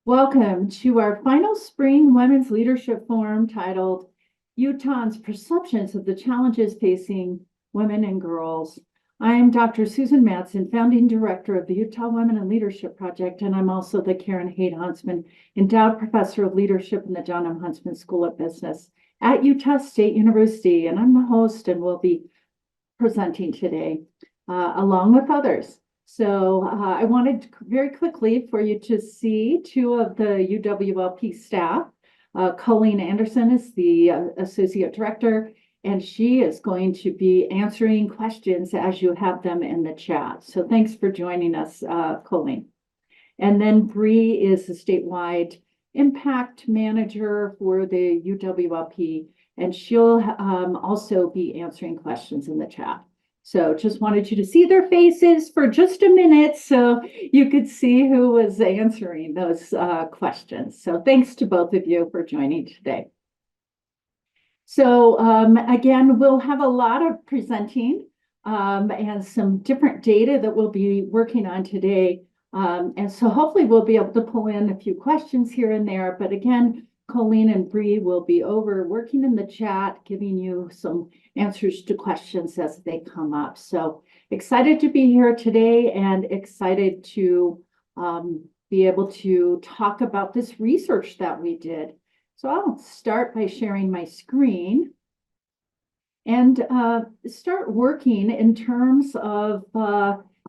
Welcome to our final spring Women's Leadership Forum titled Utahns' Perceptions of the Challenges Facing Women and Girls. I am Dr. Susan Madsen, founding director of the Utah Women in Leadership Project, and I'm also the Karen Haight Huntsman Endowed Professor of Leadership in the John M. Huntsman School of Business at Utah State University, and I'm the host and will be presenting today along with others. So I wanted very quickly for you to see two of the UWLP staff. Colleen Anderson is the Associate Director, and she is going to be answering questions as you have them in the chat. So thanks for joining us, Colleen. And then Bree is the statewide impact manager for the UWLP, and she'll also be answering questions in the chat. So just wanted you to see their faces for just a minute so you could see who was answering those questions. So thanks to both of you for joining today. So again, we'll have a lot of presenting and some different data that we'll be working on today. And so hopefully we'll be able to pull in a few questions here and there. But again, Colleen and Bree will be over working in the chat, giving you some answers to questions as they come up. So excited to be here today and excited to be able to talk about this research that we did. So I'll start by sharing my screen and start working in terms of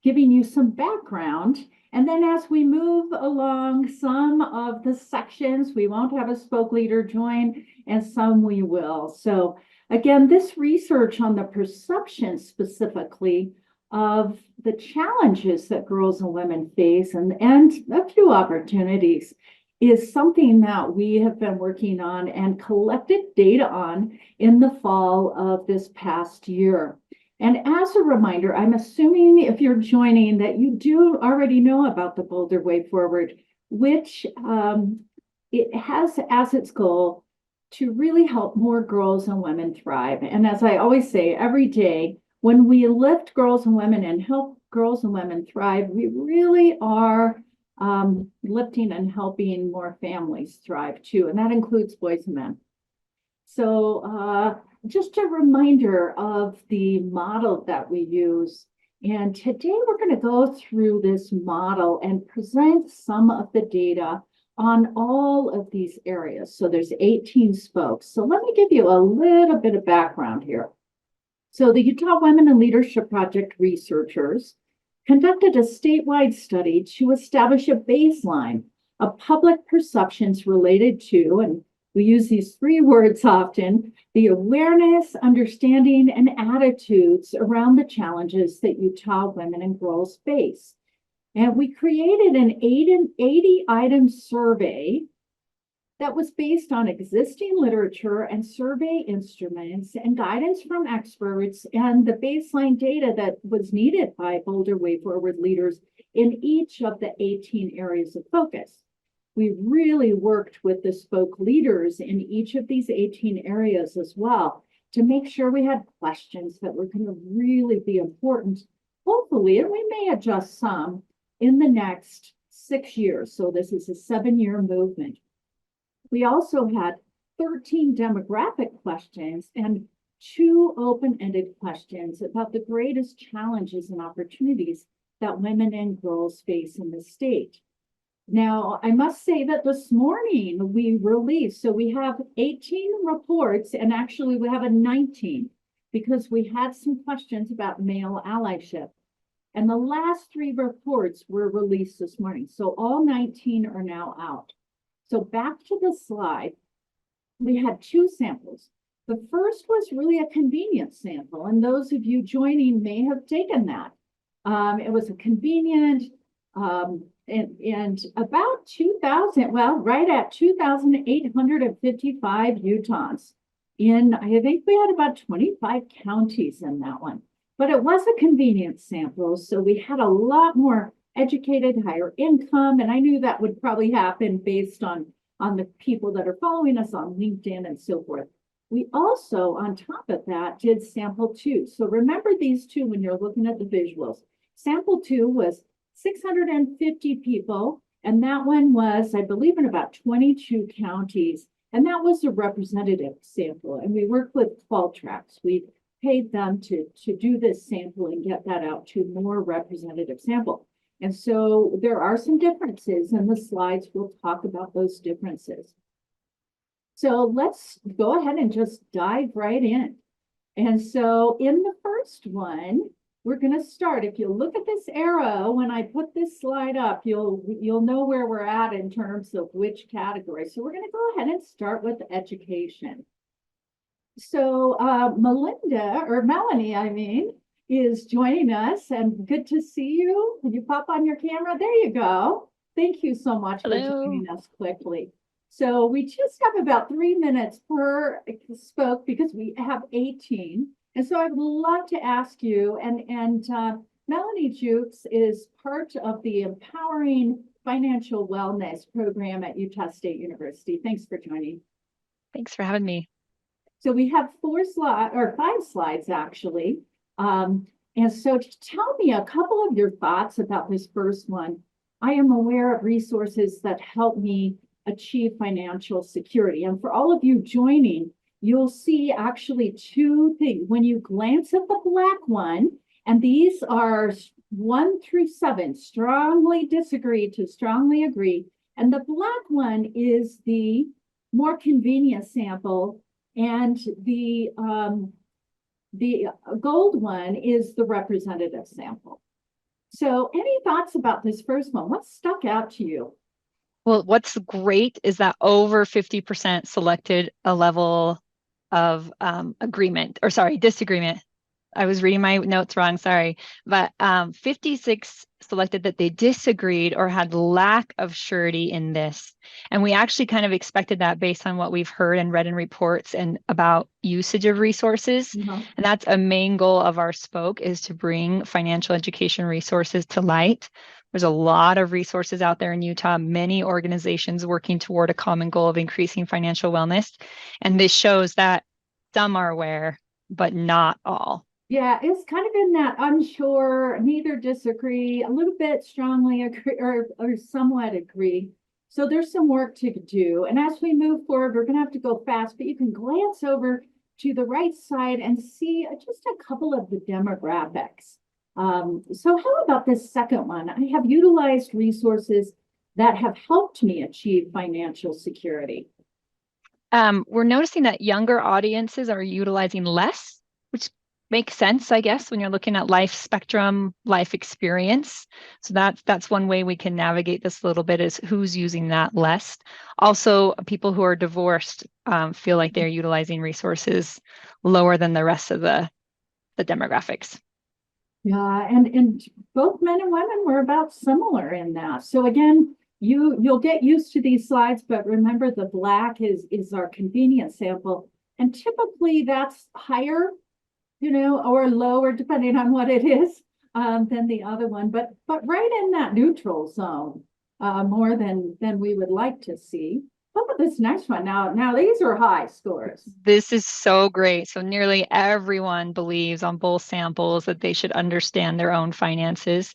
giving you some background. And then as we move along some of the sections, we won't have a spoke leader join, and some we will. So again, this research on the perception specifically of the challenges that girls and women face and a few opportunities is something that we have been working on and collected data on in the fall of this past year. And as a reminder, I'm assuming if you're joining that you do already know about the Boulder Way Forward, which it has as its goal to really help more girls and women thrive. And as I always say, every day, when we lift girls and women and help girls and women thrive, we really are lifting and helping more families thrive too. And that includes boys and men. So just a reminder of the model that we use. And today we're going to go through this model and present some of the data on all of these areas. So there's 18 spokes. So let me give you a little bit of background here. So the Utah Women in Leadership Project researchers conducted a statewide study to establish a baseline of public perceptions related to, and we use these three words often, the awareness, understanding, and attitudes around the challenges that Utah women and girls face. And we created an 80-item survey that was based on existing literature and survey instruments and guidance from experts and the baseline data that was needed by Boulder Way Forward leaders in each of the 18 areas of focus. We really worked with the spoke leaders in each of these 18 areas as well to make sure we had questions that were going to really be important, hopefully, and we may adjust some in the next 6 years. So this is a 7-year movement. We also had 13 demographic questions and 2 open-ended questions about the greatest challenges and opportunities that women and girls face in the state. Now, I must say that this morning we released, so we have 18 reports, and actually we have a 19 because we had some questions about male allyship. And the last 3 reports were released this morning. So all 19 are now out. So back to the slide, we had 2 samples. The first was really a convenience sample, and those of you joining may have taken that. It was a convenient, and about 2,000, well, right at 2,855 Utahns. I think we had about 25 counties in that one. But it was a convenience sample, so we had a lot more educated, higher income, and I knew that would probably happen based on the people that are following us on LinkedIn and so forth. We also, on top of that, did sample 2. So remember these 2 when you're looking at the visuals. Sample 2 was 650 people And that one was, I believe, in about 22 counties. And that was a representative sample. And we worked with Qualtrics. We paid them to do this sample and get that out to more representative sample. And so there are some differences, and the slides will talk about those differences. So let's go ahead and just dive right in. And so in the first one, we're going to start. If you look at this arrow, when I put this slide up, you'll know where we're at in terms of which category. So we're going to go ahead and start with education. So Melanie, I mean, is joining us, and good to see you. Can you pop on your camera? There you go. Thank you so much for joining us quickly. So we just have about 3 minutes per spoke because we have 18. And so I'd love to ask you, and Melanie Jukes is part of the Empowering Financial Wellness program at Utah State University. Thanks for joining. Thanks for having me. So we have 5 slides actually. And so tell me a couple of your thoughts about this first one. I am aware of resources that help me achieve financial security. And for all of you joining, you'll see actually 2 things. When you glance at the black one, and these are 1 through 7, strongly disagree to strongly agree. And the black one is the more convenient sample, and the gold one is the representative sample. So any thoughts about this first one? What stuck out to you? Well, what's great is that over 50% selected a level of disagreement. I was reading my notes wrong, sorry. But 56 selected that they disagreed or had lack of surety in this. And we actually kind of expected that based on what we've heard and read in reports and about usage of resources. And that's a main goal of our spoke, is to bring financial education resources to light. There's a lot of resources out there in Utah, many organizations working toward a common goal of increasing financial wellness. And this shows that some are aware, but not all. Yeah, it's kind of in that unsure, neither disagree, a little bit strongly agree, or somewhat agree. So there's some work to do. And as we move forward, we're going to have to go fast, but you can glance over to the right side and see just a couple of the demographics. So how about this second one? I have utilized resources that have helped me achieve financial security. We're noticing that younger audiences are utilizing less, which makes sense, I guess, when you're looking at life spectrum, life experience. So that's one way we can navigate this a little bit, is who's using that less. Also, people who are divorced feel like they're utilizing resources lower than the rest of the demographics. Yeah, and both men and women were about similar in that. So again, you'll get used to these slides, but remember the black is our convenience sample. And typically that's higher, or lower, depending on what it is, than the other one, but right in that neutral zone, more than we would like to see. Look at this next one. Now these are high scores. This is so great. So nearly everyone believes on both samples that they should understand their own finances.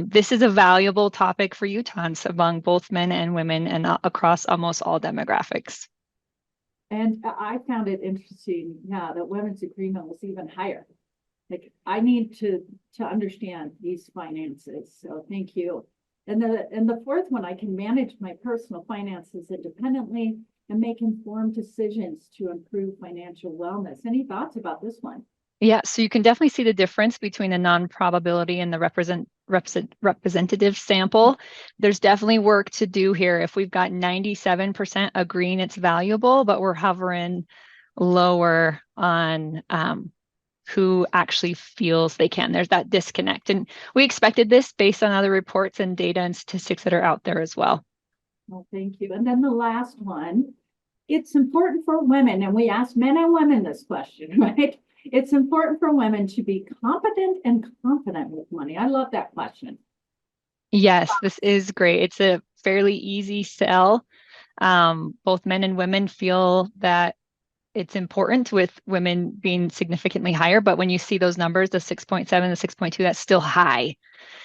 This is a valuable topic for Utahns among both men and women and across almost all demographics. And I found it interesting, that women's agreement was even higher. Like, I need to understand these finances. So thank you. And the fourth one, I can manage my personal finances independently and make informed decisions to improve financial wellness. Any thoughts about this one? Yeah, so you can definitely see the difference between the non-probability and the representative sample. There's definitely work to do here. If we've got 97% agreeing it's valuable, but we're hovering lower on who actually feels they can. There's that disconnect. And we expected this based on other reports and data and statistics that are out there as well. Well, thank you. And then the last one, it's important for women, and we asked men and women this question, right? It's important for women to be competent and confident with money. I love that question. Yes, this is great. It's a fairly easy sell. Both men and women feel that it's important with women being significantly higher, but when you see those numbers, the 6.7, the 6.2, that's still high.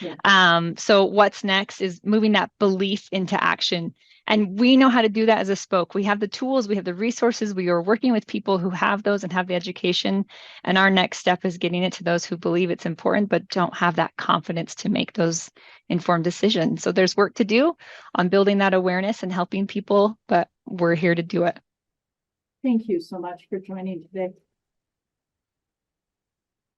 Yeah. So what's next is moving that belief into action. And we know how to do that as a spoke. We have the tools, we have the resources, we are working with people who have those and have the education. And our next step is getting it to those who believe it's important, but don't have that confidence to make those informed decisions. So there's work to do on building that awareness and helping people, but we're here to do it. Thank you so much for joining today.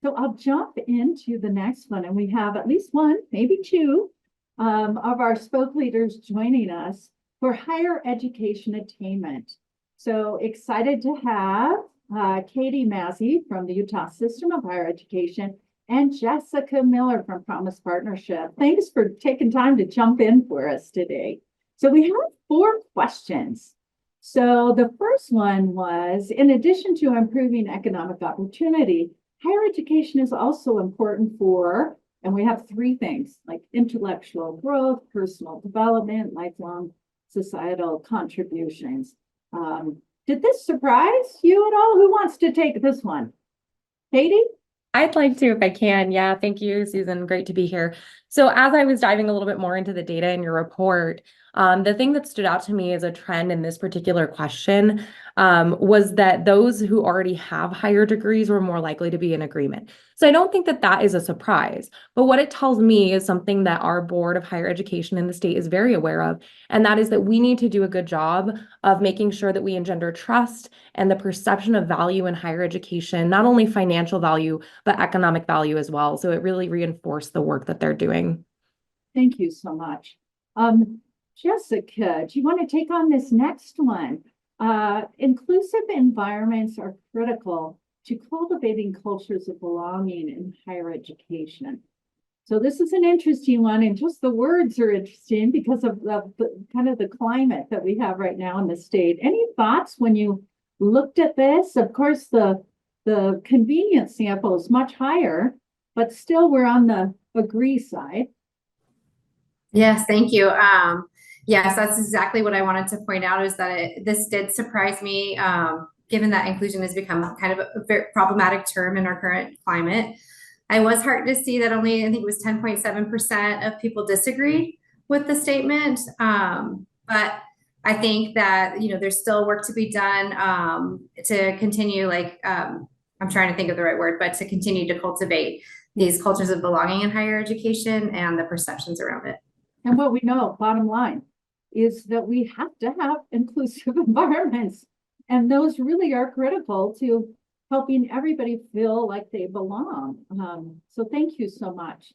So I'll jump into the next one, and we have at least one, maybe two, of our spoke leaders joining us for higher education attainment. So excited to have Katie Massey from the Utah System of Higher Education and Jessica Miller from Promise Partnership. Thanks for taking time to jump in for us today. So we have 4 questions. So the first one was, in addition to improving economic opportunity, higher education is also important for, and we have 3 things, like intellectual growth, personal development, lifelong societal contributions. Did this surprise you at all? Who wants to take this one? Katie? I'd like to if I can. Yeah, thank you, Susan. Great to be here. So as I was diving a little bit more into the data in your report, the thing that stood out to me as a trend in this particular question was that those who already have higher degrees were more likely to be in agreement. So I don't think that that is a surprise, but what it tells me is something that our Board of Higher Education in the state is very aware of, and that is that we need to do a good job of making sure that we engender trust and the perception of value in higher education, not only financial value, but economic value as well. So it really reinforced the work that they're doing. Thank you so much. Jessica, do you want to take on this next one? Inclusive environments are critical to cultivating cultures of belonging in higher education. So this is an interesting one, and just the words are interesting because of the kind of the climate that we have right now in the state. Any thoughts when you looked at this? Of course, the convenience sample is much higher, but still we're on the agree side. Yes, thank you. Yes, that's exactly what I wanted to point out, is that this did surprise me, given that inclusion has become kind of a very problematic term in our current climate. I was heartened to see that only, I think it was 10.7% of people disagreed with the statement. But I think that, you know, there's still work to be done to continue, like, I'm trying to think of the right word, but to continue to cultivate these cultures of belonging in higher education and the perceptions around it. And what we know, bottom line, is that we have to have inclusive environments. And those really are critical to helping everybody feel like they belong. So thank you so much.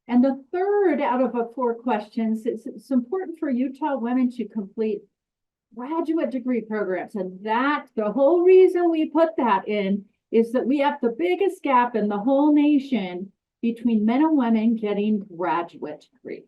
And the third out of 4 questions is, it's important for Utah women to complete graduate degree programs. And that, the whole reason we put that in is that we have the biggest gap in the whole nation between men and women getting graduate degrees.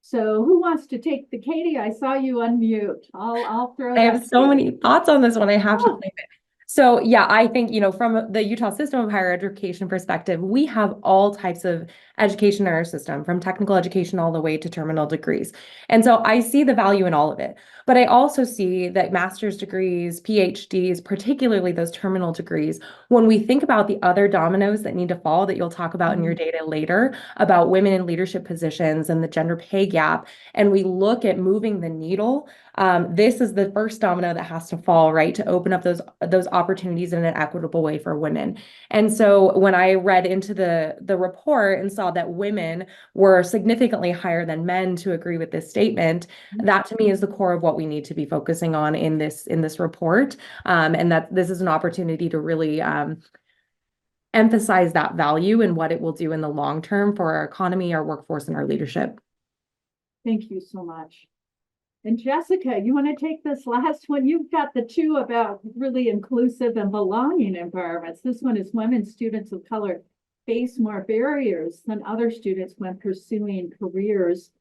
So who wants to take the, Katie? I saw you unmute. I'll throw. I have so many thoughts on this one. I have to claim it. So yeah, I think, you know, from the Utah System of Higher Education perspective, we have all types of education in our system, from technical education all the way to terminal degrees. And so I see the value in all of it. But I also see that master's degrees, PhDs, particularly those terminal degrees, when we think about the other dominoes that need to fall that you'll talk about in your data later about women in leadership positions and the gender pay gap, and we look at moving the needle, this is the first domino that has to fall, right, to open up those opportunities in an equitable way for women. And so when I read into the report and saw that women were significantly higher than men to agree with this statement, that to me is the core of what we need to be focusing on in this report, and that this is an opportunity to really emphasize that value and what it will do in the long term for our economy, our workforce, and our leadership. Thank you so much. And Jessica, you want to take this last one? You've got the 2 about really inclusive and belonging environments. This one is women students of color face more barriers than other students when pursuing careers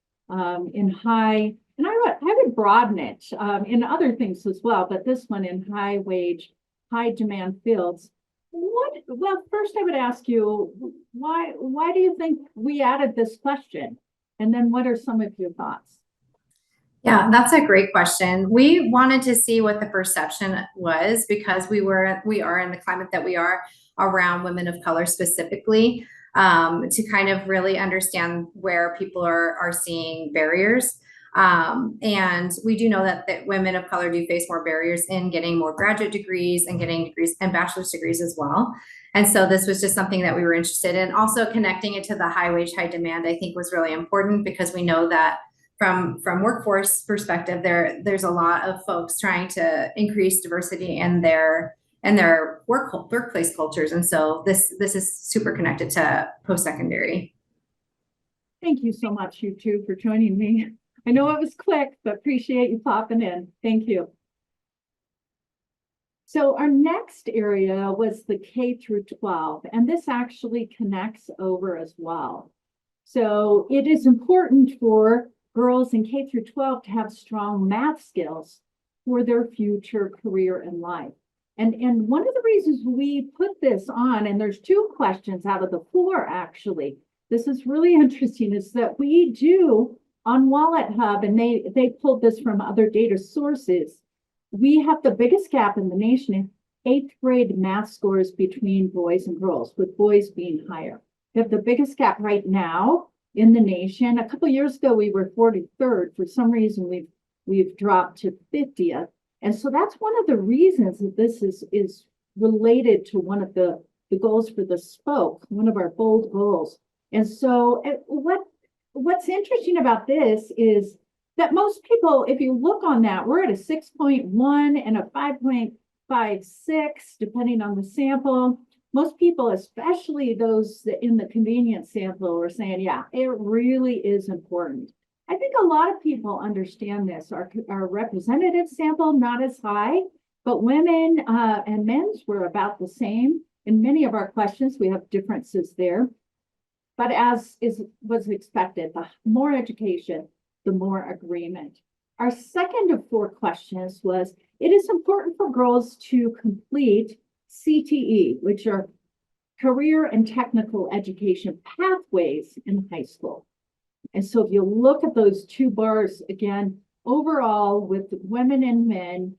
in high, and I would broaden it in other things as well, but this one in high wage, high demand fields. Well, first I would ask you, why do you think we added this question? And then what are some of your thoughts? Yeah, that's a great question. We wanted to see what the perception was because we are in the climate that we are around women of color specifically, to kind of really understand where people are seeing barriers. And we do know that women of color do face more barriers in getting more graduate degrees and getting degrees and bachelor's degrees as well. And so this was just something that we were interested in. Also connecting it to the high wage, high demand, I think was really important because we know that from workforce perspective, there's a lot of folks trying to increase diversity in their workplace cultures. And so this is super connected to post-secondary. Thank you so much, you two, for joining me. I know it was quick, but appreciate you popping in. Thank you. So our next area was the K through 12, and this actually connects over as well. So it is important for girls in K through 12 to have strong math skills for their future career in life. And one of the reasons we put this on, and there's 2 questions out of the 4 actually, this is really interesting, is that we do on Wallet Hub, and they pulled this from other data sources, we have the biggest gap in the nation in 8th grade math scores between boys and girls, with boys being higher. We have the biggest gap right now in the nation. A couple of years ago, we were 43rd. For some reason, we've dropped to 50th. And so that's one of the reasons that this is related to one of the goals for the spoke, one of our bold goals. And so what's interesting about this is that most people, if you look on that, we're at a 6.1 and a 5.56, depending on the sample. Most people, especially those in the convenience sample, are saying, yeah, it really is important. I think a lot of people understand this. Our representative sample, not as high, but women and men's were about the same. In many of our questions, we have differences there. But as was expected, the more education, the more agreement. Our second of 4 questions was, it is important for girls to complete CTE, which are career and technical education pathways in high school. And so if you look at those 2 bars, again, overall with women and men,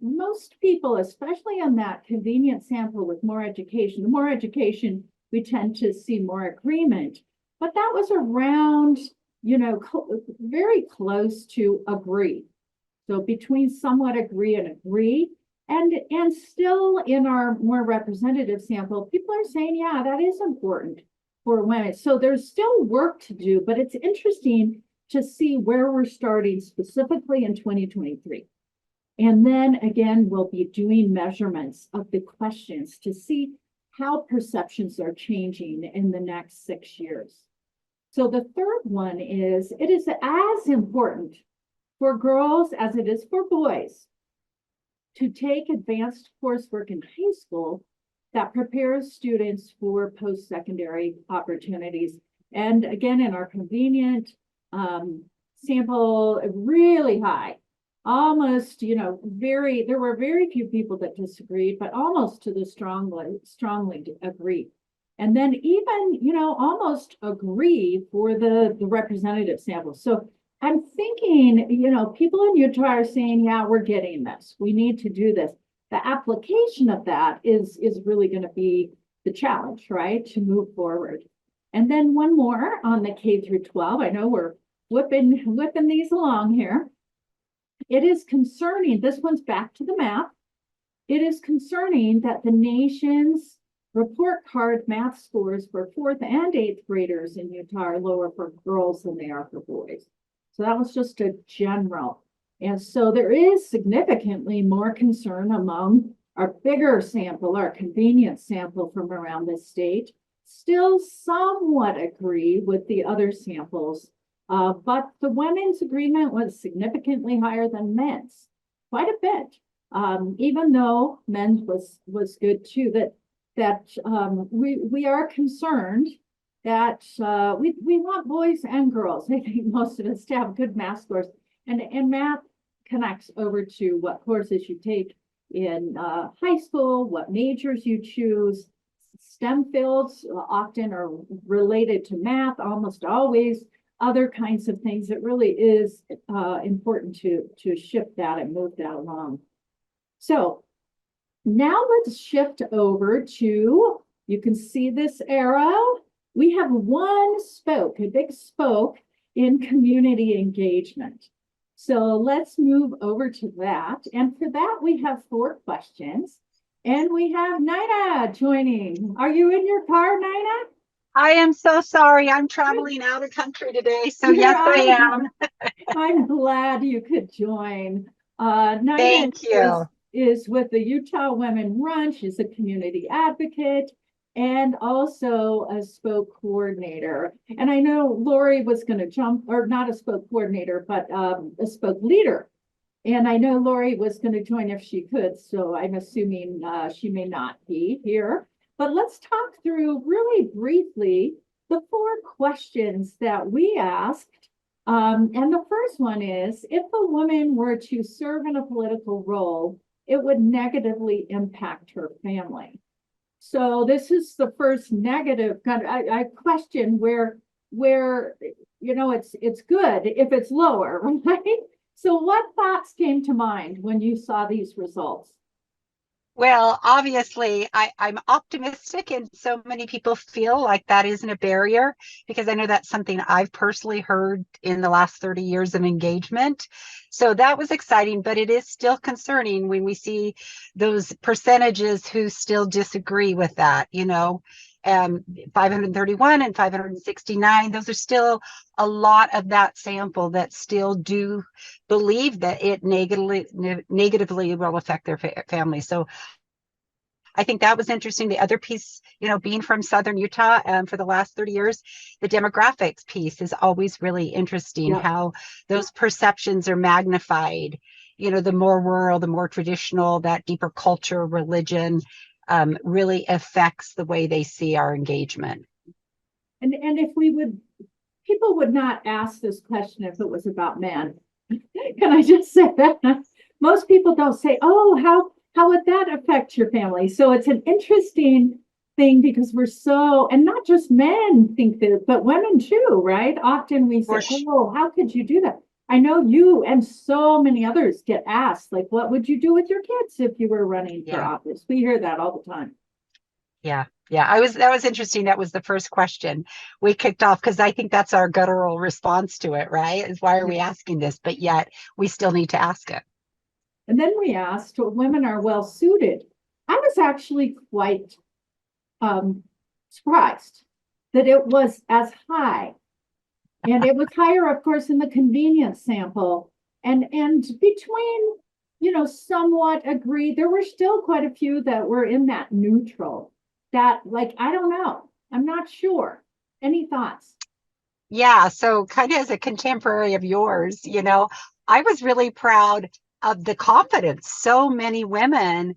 most people, especially on that convenient sample with more education, the more education, we tend to see more agreement. But that was around, very close to agree. So between somewhat agree and agree. And still in our more representative sample, people are saying, yeah, that is important for women. So there's still work to do, but it's interesting to see where we're starting specifically in 2023. And then again, we'll be doing measurements of the questions to see how perceptions are changing in the next 6 years. So the third one is, it is as important for girls as it is for boys to take advanced coursework in high school that prepares students for post-secondary opportunities. And again, in our convenient sample, really high, almost, there were very few people that disagreed, but almost to the strongly agree. And then even, almost agree for the representative sample. So I'm thinking, people in Utah are saying, yeah, we're getting this. We need to do this. The application of that is really going to be the challenge, right, to move forward. And then one more on the K through 12. I know we're whipping these along here. It is concerning, this one's back to the math. It is concerning that the nation's report card math scores for 4th and 8th graders in Utah are lower for girls than they are for boys. So that was just a general. And so there is significantly more concern among our bigger sample, our convenience sample from around the state. Still somewhat agree with the other samples, but the women's agreement was significantly higher than men's, quite a bit. Even though men's was good too, that we are concerned that we want boys and girls, I think most of us, to have good math scores. And math connects over to what courses you take in high school, what majors you choose. STEM fields often are related to math, almost always other kinds of things. It really is important to shift that and move that along. So now let's shift over to, you can see this arrow. We have one spoke, a big spoke in community engagement. So let's move over to that. And for that, we have 4 questions. And we have Nina joining. Are you in your car, Nina? I am so sorry. I'm traveling out of country today. So yes, I am. I'm glad you could join. Nina Thank you. is with the Utah Women Run. She's a community advocate and also a spoke coordinator. And I know Lori was going to jump, or not a spoke coordinator, but a spoke leader. And I know Lori was going to join if she could, so I'm assuming she may not be here. But let's talk through really briefly the 4 questions that we asked. And the first one is, if a woman were to serve in a political role, it would negatively impact her family. So this is the first negative kind of I question where you know it's good if it's lower, right? So what thoughts came to mind when you saw these results? Well, obviously, I'm optimistic, and so many people feel like that isn't a barrier, because I know that's something I've personally heard in the last 30 years of engagement. So that was exciting, but it is still concerning when we see those percentages who still disagree with that, 531 and 569, those are still a lot of that sample that still do believe that it negatively will affect their family. So I think that was interesting. The other piece, being from Southern Utah for the last 30 years, the demographics piece is always really interesting, how those perceptions are magnified. The more rural, the more traditional, that deeper culture, religion really affects the way they see our engagement. And if people would not ask this question if it was about men. Can I just say that? Most people don't say, oh, how would that affect your family? So it's an interesting thing, because we're so, and not just men think that, but women too, right? Often we say, oh, how could you do that? I know you and so many others get asked, like, what would you do with your kids if you were running for office? We hear that all the time. Yeah. That was interesting. That was the first question we kicked off, because I think that's our guttural response to it, right? Is why are we asking this? But yet we still need to ask it. And then we asked what women are well suited. I was actually quite surprised that it was as high. And it was higher, of course, in the convenience sample. And between, somewhat agreed, there were still quite a few that were in that neutral. That, like, I don't know. I'm not sure. Any thoughts? Yeah. So kind of as a contemporary of yours, I was really proud of the confidence so many women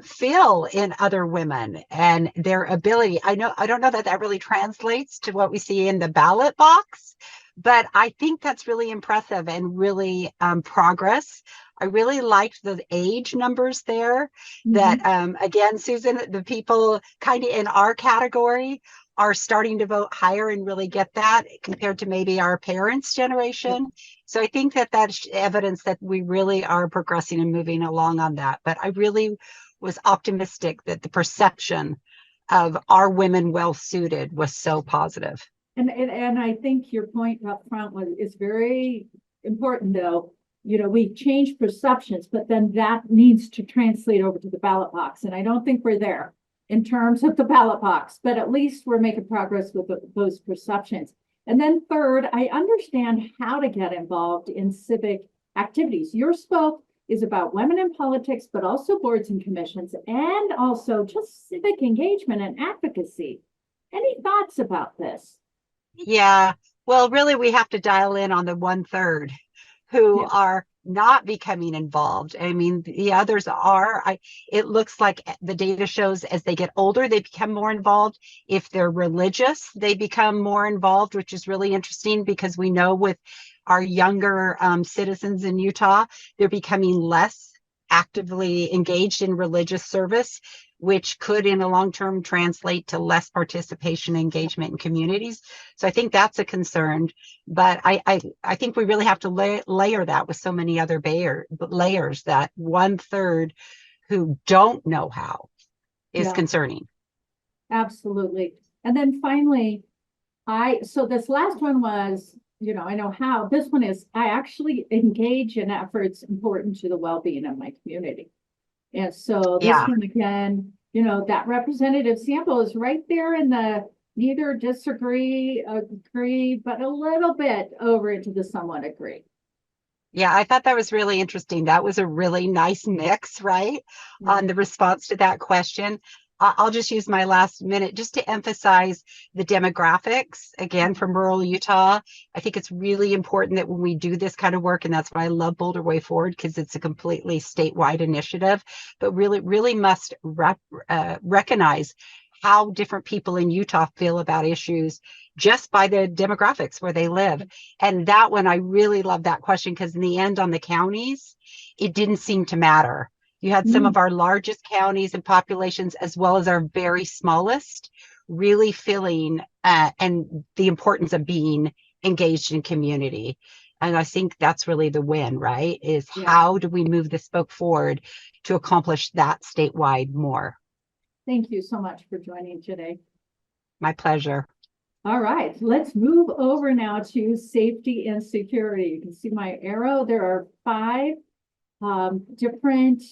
feel in other women and their ability. I don't know that really translates to what we see in the ballot box, but I think that's really impressive and really progress. I really liked the age numbers there. That again, Susan, the people kind of in our category are starting to vote higher and really get that compared to maybe our parents' generation. So I think that that's evidence that we really are progressing and moving along on that. But I really was optimistic that the perception of our women well suited was so positive. And I think your point up front is very important, though. We change perceptions, but then that needs to translate over to the ballot box. And I don't think we're there in terms of the ballot box, but at least we're making progress with those perceptions. And then third, I understand how to get involved in civic activities. Your spoke is about women in politics, but also boards and commissions, and also just civic engagement and advocacy. Any thoughts about this? Yeah, well, really, we have to dial in on the 1/3 who are not becoming involved. I mean, the others are. It looks like the data shows as they get older, they become more involved. If they're religious, they become more involved, which is really interesting, because we know with our younger citizens in Utah, they're becoming less actively engaged in religious service. which could in a long term translate to less participation and engagement in communities. So I think that's a concern, but I think we really have to layer that with so many other layers, that 1/3 who don't know how is Yeah. concerning. Absolutely. And then finally, so this last one was, I know how. This one is, I actually engage in efforts important to the well-being of my community. And so this Yeah. one again, that representative sample is right there in the neither disagree, agree, but a little bit over into the somewhat agree. Yeah, I thought that was really interesting. That was a really nice mix, right? On the response to that question. I'll just use my last minute just to emphasize the demographics, again, from rural Utah. I think it's really important that when we do this kind of work, and that's why I love Boulder Way Forward, because it's a completely statewide initiative, but really must recognize how different people in Utah feel about issues just by the demographics where they live. And that one, I really love that question, because in the end, on the counties, it didn't seem to matter. You had some of our largest counties and populations, as well as our very smallest, really feeling and the importance of being engaged in community. And I think that's really the win, right? Is how do we move this book forward to accomplish that statewide more? Thank you so much for joining today. My pleasure. All right, let's move over now to safety and security. You can see my arrow. There are 5 different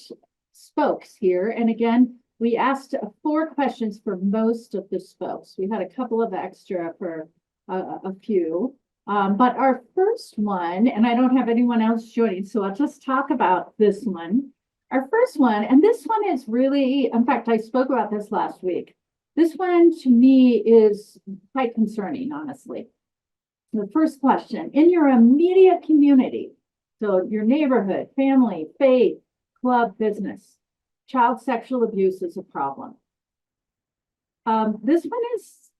spokes here. And again, we asked 4 questions for most of the spokes. We had a couple of extra for a few. But our first one, and I don't have anyone else joining, so I'll just talk about this one. Our first one, and this one is really, in fact, I spoke about this last week. This one to me is quite concerning, honestly. The first question, in your immediate community, so your neighborhood, family, faith, club, business, child sexual abuse is a problem. This one is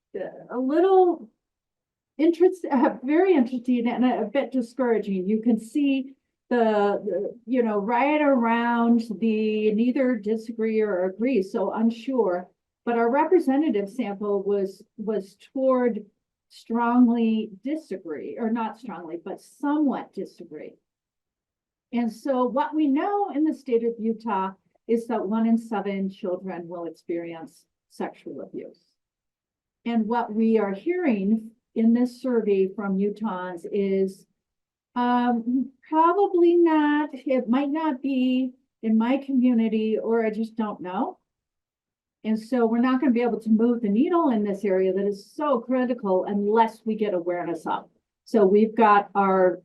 a little very interesting and a bit discouraging. You can see the right around the neither disagree or agree, so unsure. But our representative sample was toward strongly disagree, or not strongly, but somewhat disagree. And so what we know in the state of Utah is that 1 in 7 children will experience sexual abuse. And what we are hearing in this survey from Utahns is probably not, it might not be in my community, or I just don't know. And so we're not going to be able to move the needle in this area that is so critical unless we get awareness up. So we've got a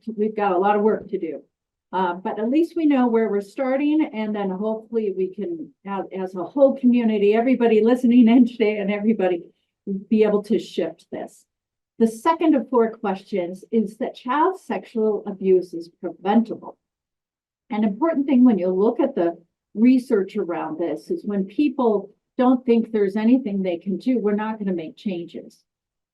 lot of work to do. But at least we know where we're starting, and then hopefully we can, as a whole community, everybody listening in today and everybody, be able to shift this. The second of 4 questions is that child sexual abuse is preventable. An important thing when you look at the research around this is when people don't think there's anything they can do, we're not going to make changes.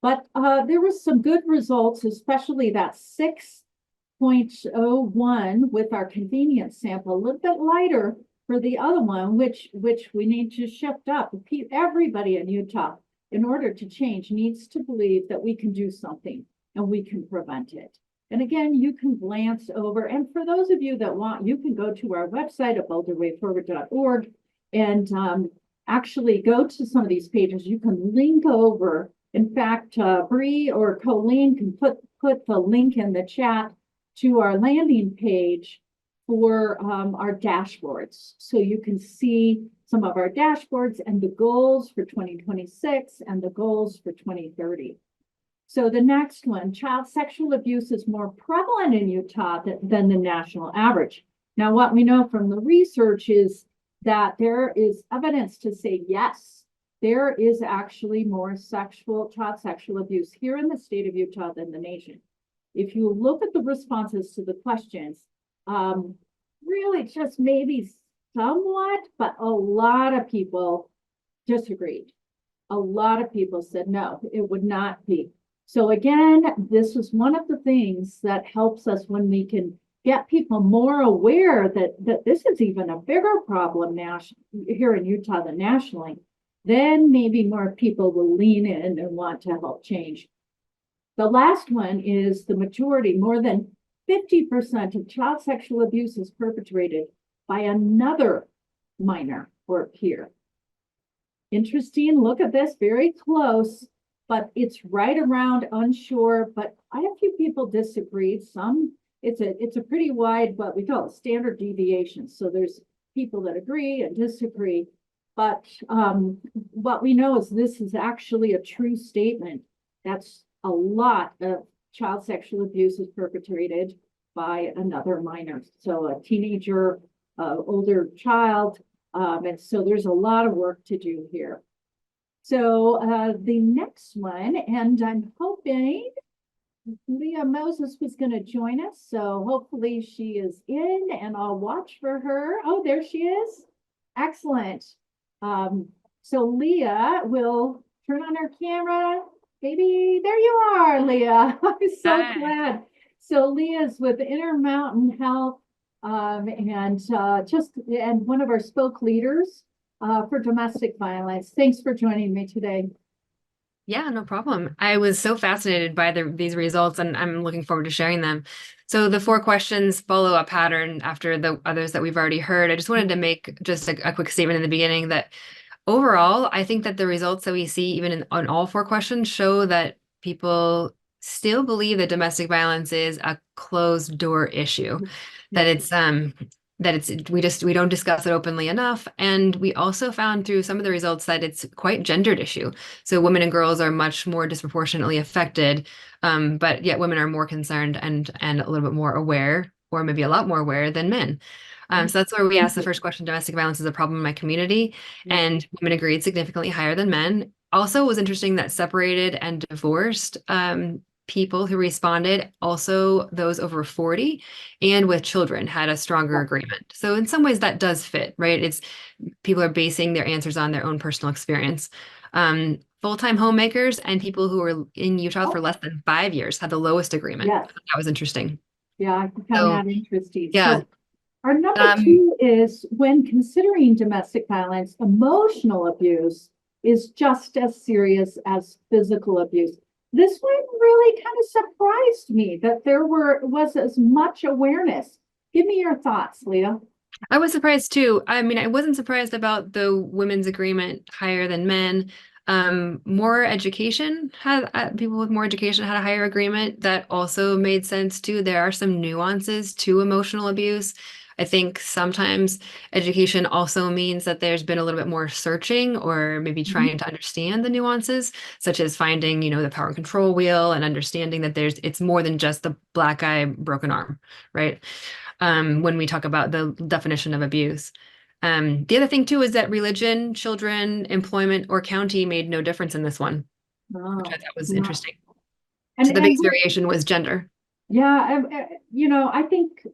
But there was some good results, especially that 6.01 with our convenience sample, a little bit lighter for the other one, which we need to shift up. Everybody in Utah, in order to change, needs to believe that we can do something and we can prevent it. And again, you can glance over, and for those of you that want, you can go to our website at boulderwayforward.org and actually go to some of these pages. You can link over. In fact, Bree or Colleen can put the link in the chat to our landing page for our dashboards. So you can see some of our dashboards and the goals for 2026 and the goals for 2030. So the next one, child sexual abuse is more prevalent in Utah than the national average. Now, what we know from the research is that there is evidence to say, yes, there is actually more child sexual abuse here in the state of Utah than the nation. If you look at the responses to the questions, really just maybe somewhat, but a lot of people disagreed. A lot of people said, no, it would not be. So again, this is one of the things that helps us when we can get people more aware that this is even a bigger problem here in Utah than nationally, then maybe more people will lean in and want to help change. The last one is the majority, more than 50% of child sexual abuse is perpetrated by another minor or peer. Interesting, look at this, very close, but it's right around unsure, but I have a few people disagreed. Some, it's a pretty wide, what we call standard deviation. So there's people that agree and disagree, but what we know is this is actually a true statement. That's a lot of child sexual abuse is perpetrated by another minor. So a teenager, older child, and so there's a lot of work to do here. So the next one, and I'm hoping Leah Moses was going to join us. So hopefully she is in and I'll watch for her. Oh, there she is. Excellent. So Leah will turn on her camera. Baby, there you are, Leah. I'm so glad. So Leah's with Intermountain Health and one of our spoke leaders for domestic violence. Thanks for joining me today. Yeah, no problem. I was so fascinated by these results, and I'm looking forward to sharing them. So the 4 questions follow a pattern after the others that we've already heard. I just wanted to make just a quick statement in the beginning that overall, I think that the results that we see even on all 4 questions show that people still believe that domestic violence is a closed door issue, that we don't discuss it openly enough. And we also found through some of the results that it's quite gendered issue. So women and girls are much more disproportionately affected, but yet women are more concerned and a little bit more aware, or maybe a lot more aware than men. So that's where we asked the first question, domestic violence is a problem in my community, and women agreed significantly higher than men. Also, it was interesting that separated and divorced people who responded, also those over 40 and with children, had a stronger agreement. So in some ways that does fit, right? It's people are basing their answers on their own personal experience. Full-time homemakers and people who were in Utah for less than 5 years had the lowest agreement. Yes. That was interesting. Yeah, I found that interesting. Yeah. So our number 2 is when considering domestic violence, emotional abuse is just as serious as physical abuse. This one really kind of surprised me that there was as much awareness. Give me your thoughts, Leah. I was surprised too. I mean, I wasn't surprised about the women's agreement higher than men. More education had people with more education had a higher agreement. That also made sense too. There are some nuances to emotional abuse. I think sometimes education also means that there's been a little bit more searching or maybe trying to understand the nuances, such as finding, the power and control wheel and understanding that it's more than just the black eye, broken arm, right? When we talk about the definition of abuse. The other thing too is that religion, children, employment, or county made no difference in this one, which I thought was interesting. And, so the biggest variation was gender. Yeah, I think,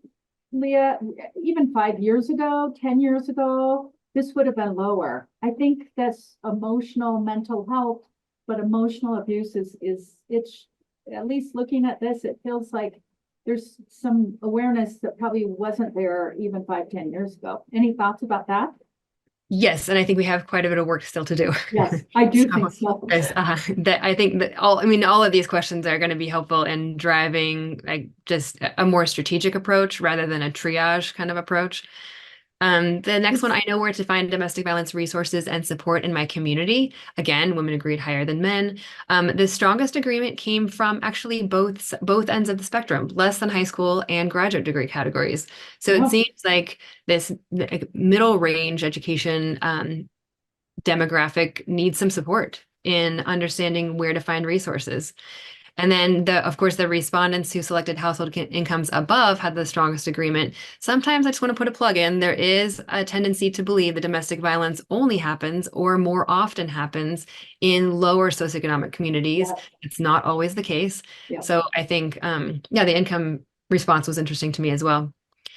Leah, even 5 years ago, 10 years ago, this would have been lower. I think that's emotional mental health, but emotional abuse it's at least looking at this, it feels like there's some awareness that probably wasn't there even 5-10 years ago. Any thoughts about that? Yes, and I think we have quite a bit of work still to do. Yes, I do think so. I think that all of these questions are going to be helpful in driving just a more strategic approach rather than a triage kind of approach. The next one, I know where to find domestic violence resources and support in my community. Again, women agreed higher than men. The strongest agreement came from actually both ends of the spectrum, less than high school and graduate degree categories. So it seems like this middle range education demographic needs some support in understanding where to find resources. And then, of course, the respondents who selected household incomes above had the strongest agreement. Sometimes I just want to put a plug in. There is a tendency to believe that domestic violence only happens or more often happens in lower socioeconomic communities. Yeah. It's not always the case. Yeah. So I think, the income response was interesting to me as well.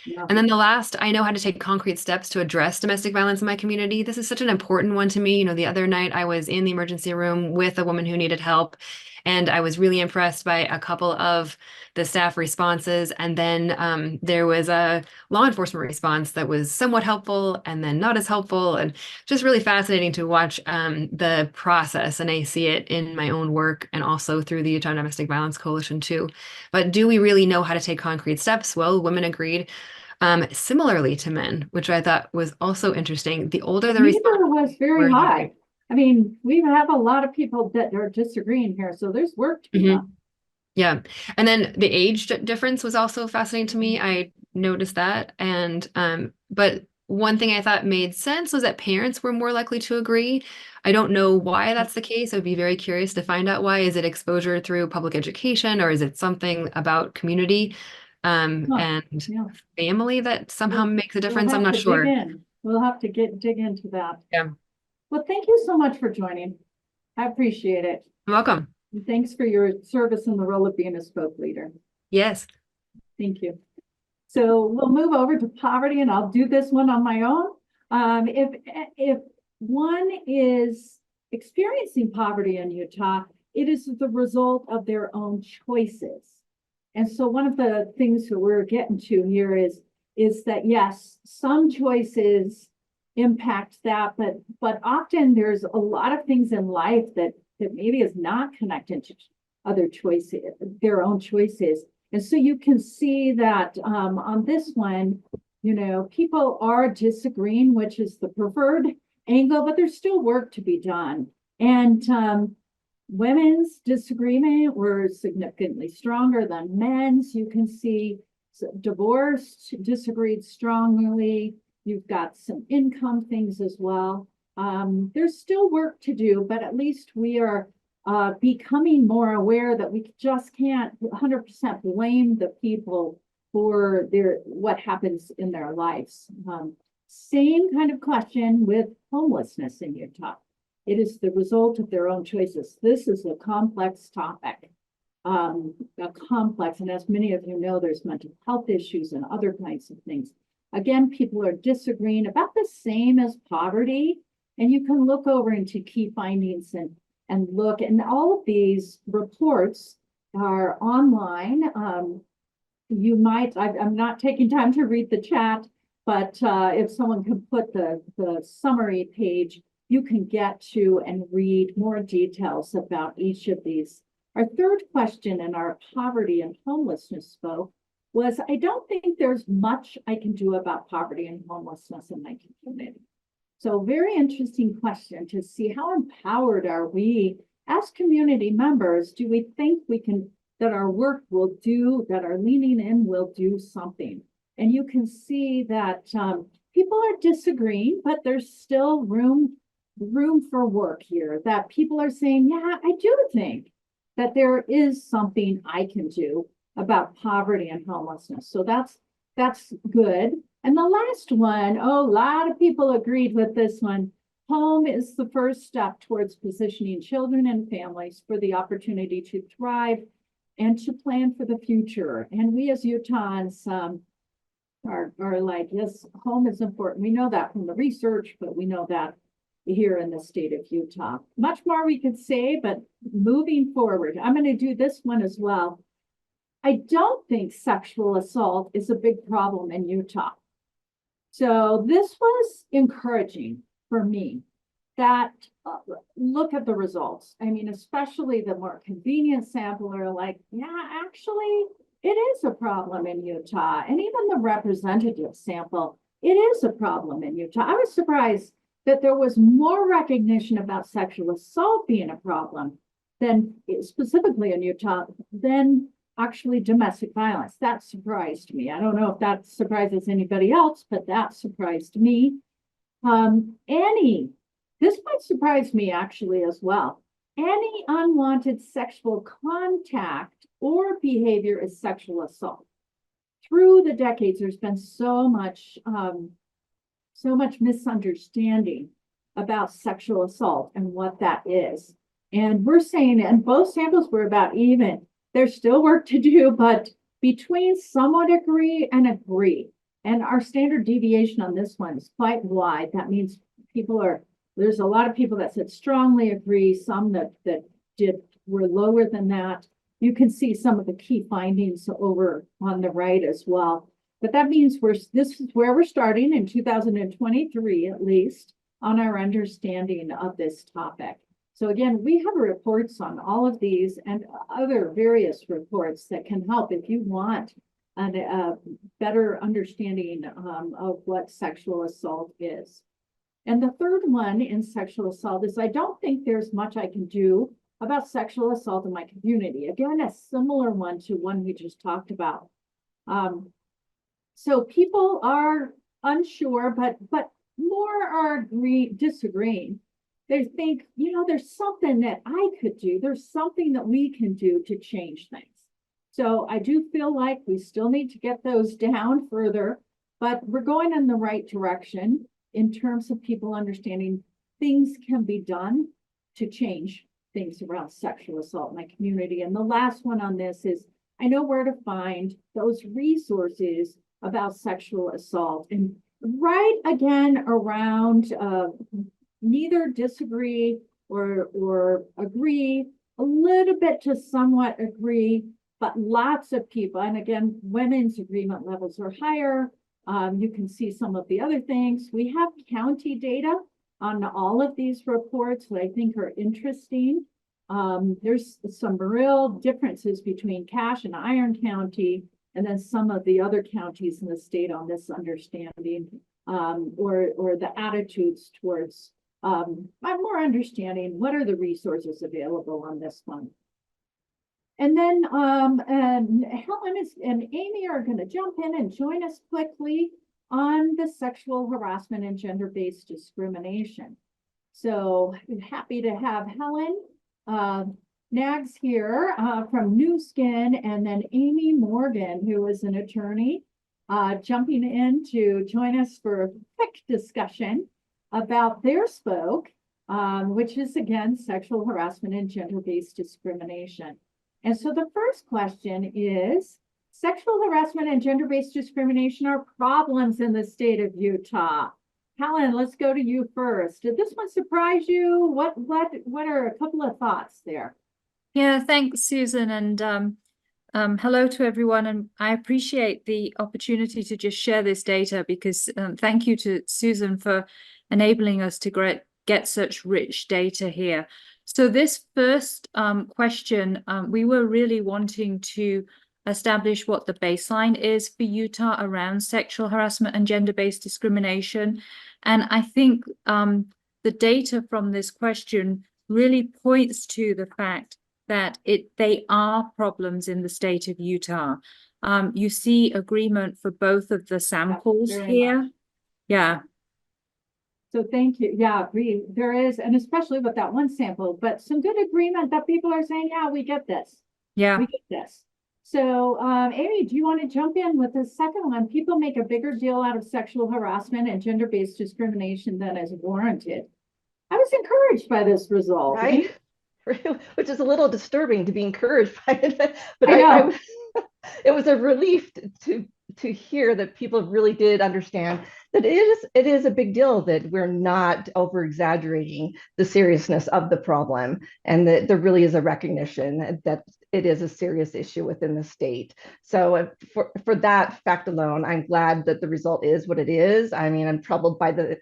Yeah. And then the last, I know how to take concrete steps to address domestic violence in my community. This is such an important one to me. The other night I was in the emergency room with a woman who needed help, And I was really impressed by a couple of the staff responses. And then there was a law enforcement response that was somewhat helpful and then not as helpful, and just really fascinating to watch the process. And I see it in my own work and also through the Utah Domestic Violence Coalition too. But do we really know how to take concrete steps? Well, women agreed. Similarly to men, which I thought was also interesting. The older the response was very high. I mean, we have a lot of people that are disagreeing here, so there's work to be done. Yeah. And then the age difference was also fascinating to me. I noticed that. And but one thing I thought made sense was that parents were more likely to agree. I don't know why that's the case. I'd be very curious to find out why. Is it exposure through public education, or is it something about community and family that somehow makes a difference? I'm not sure. We'll have to dig into that. Yeah. Well, thank you so much for joining. I appreciate it. You're welcome. And thanks for your service in the role of being a spoke leader. Yes. Thank you. So we'll move over to poverty, and I'll do this one on my own. If one is experiencing poverty in Utah, it is the result of their own choices. And so one of the things that we're getting to here is that, yes, some choices impact that, but often there's a lot of things in life that maybe is not connected to other choices, their own choices. And so you can see that on this one, you know, people are disagreeing, which is the preferred angle, but there's still work to be done. And women's disagreement were significantly stronger than men's. You can see divorced disagreed strongly. You've got some income things as well. There's still work to do, but at least we are becoming more aware that we just can't 100% blame the people for what happens in their lives. Same kind of question with homelessness in Utah. It is the result of their own choices. This is a complex topic, and as many of you know, there's mental health issues and other kinds of things. Again, people are disagreeing about the same as poverty, and you can look over into key findings and look, and all of these reports are online. You might, I'm not taking time to read the chat, but if someone can put the summary page, you can get to and read more details about each of these. Our third question in our poverty and homelessness spoke was, I don't think there's much I can do about poverty and homelessness in my community. So very interesting question to see how empowered are we as community members. Do we think we can, that our work will do, that our leaning in will do something? And you can see that people are disagreeing, but there's still room for work here, that people are saying, yeah, I do think that there is something I can do about poverty and homelessness. So that's good. And the last one, a lot of people agreed with this one. Home is the first step towards positioning children and families for the opportunity to thrive and to plan for the future. And we as Utahns are like, yes, home is important. We know that from the research, but we know that here in the state of Utah. Much more we could say, but moving forward, I'm going to do this one as well. I don't think sexual assault is a big problem in Utah. So this was encouraging for me, that look at the results. I mean, especially the more convenient sample are like, yeah, actually, it is a problem in Utah. And even the representative sample, it is a problem in Utah. I was surprised that there was more recognition about sexual assault being a problem than specifically in Utah than actually domestic violence. That surprised me. I don't know if that surprises anybody else, but that surprised me. This might surprise me actually as well. Any unwanted sexual contact or behavior is sexual assault. Through the decades, there's been so much misunderstanding about sexual assault and what that is. And we're saying, and both samples were about even. There's still work to do, but between somewhat agree and agree. And our standard deviation on this one is quite wide. That means there's a lot of people that said strongly agree, some that did we're lower than that. You can see some of the key findings over on the right as well. But that means this is where we're starting in 2023, at least, on our understanding of this topic. So again, we have reports on all of these and other various reports that can help if you want a better understanding of what sexual assault is. And the third one in sexual assault is I don't think there's much I can do about sexual assault in my community. Again, a similar one to one we just talked about. So people are unsure, but more are disagreeing. They think, there's something that I could do. There's something that we can do to change things. So I do feel like we still need to get those down further, but we're going in the right direction in terms of people understanding things can be done to change things around sexual assault in my community. And the last one on this is I know where to find those resources about sexual assault, and right again around neither disagree or agree, a little bit to somewhat agree, but lots of people, and again, women's agreement levels are higher. You can see some of the other things. We have county data on all of these reports that I think are interesting. There's some real differences between Cache and Iron County, and then some of the other counties in the state on this understanding, or the attitudes towards more understanding what are the resources available on this one. And then and Helen and Amy are going to jump in and join us quickly on the sexual harassment and gender-based discrimination. So happy to have Helen Nags here from New Skin, and then Amy Morgan, who is an attorney, jumping in to join us for a quick discussion about their spoke, which is again, sexual harassment and gender-based discrimination. And so the first question is, sexual harassment and gender-based discrimination are problems in the state of Utah. Helen, let's go to you first. Did this one surprise you? What are a couple of thoughts there? Yeah, thanks, Susan, and hello to everyone. And I appreciate the opportunity to just share this data because thank you to Susan for enabling us to get such rich data here. So this first question, we were really wanting to establish what the baseline is for Utah around sexual harassment and gender-based discrimination. And I think the data from this question really points to the fact that they are problems in the state of Utah. You see agreement for both of the samples here. Yeah. So thank you. Yeah, agree. There is, and especially with that one sample, but some good agreement that people are saying, yeah, we get this. Yeah. We get this. So Amy, do you want to jump in with the second one? People make a bigger deal out of sexual harassment and gender-based discrimination than is warranted. I was encouraged by this result. Right? Which is a little disturbing to be encouraged by it, but I it was a relief to hear that people really did understand that it is a big deal, that we're not over exaggerating the seriousness of the problem, and that there really is a recognition that it is a serious issue within the state. So for that fact alone, I'm glad that the result is what it is. I mean, I'm troubled by the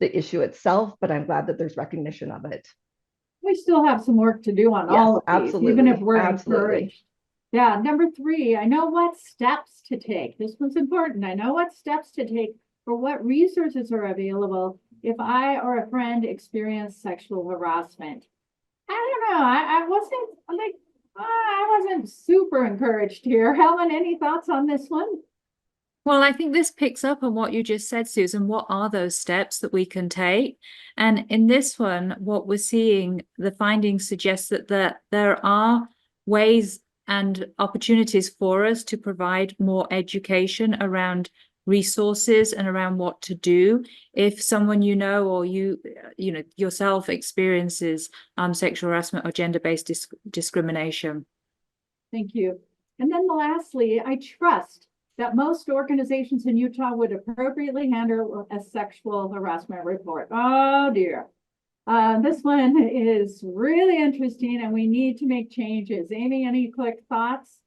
issue itself, but I'm glad that there's recognition of it. We still have some work to do on all of these, absolutely, even if we're absolutely encouraged. Yeah, number 3, I know what steps to take. This one's important. I know what steps to take for what resources are available if I or a friend experience sexual harassment. I don't know. I wasn't super encouraged here. Helen, any thoughts on this one? Well, I think this picks up on what you just said, Susan. What are those steps that we can take? And in this one, what we're seeing, the findings suggest that there are ways and opportunities for us to provide more education around resources and around what to do if someone or you yourself experiences sexual harassment or gender-based discrimination. Thank you. And then lastly, I trust that most organizations in Utah would appropriately handle a sexual harassment report. Oh dear. This one is really interesting and we need to make changes. Amy, any quick thoughts?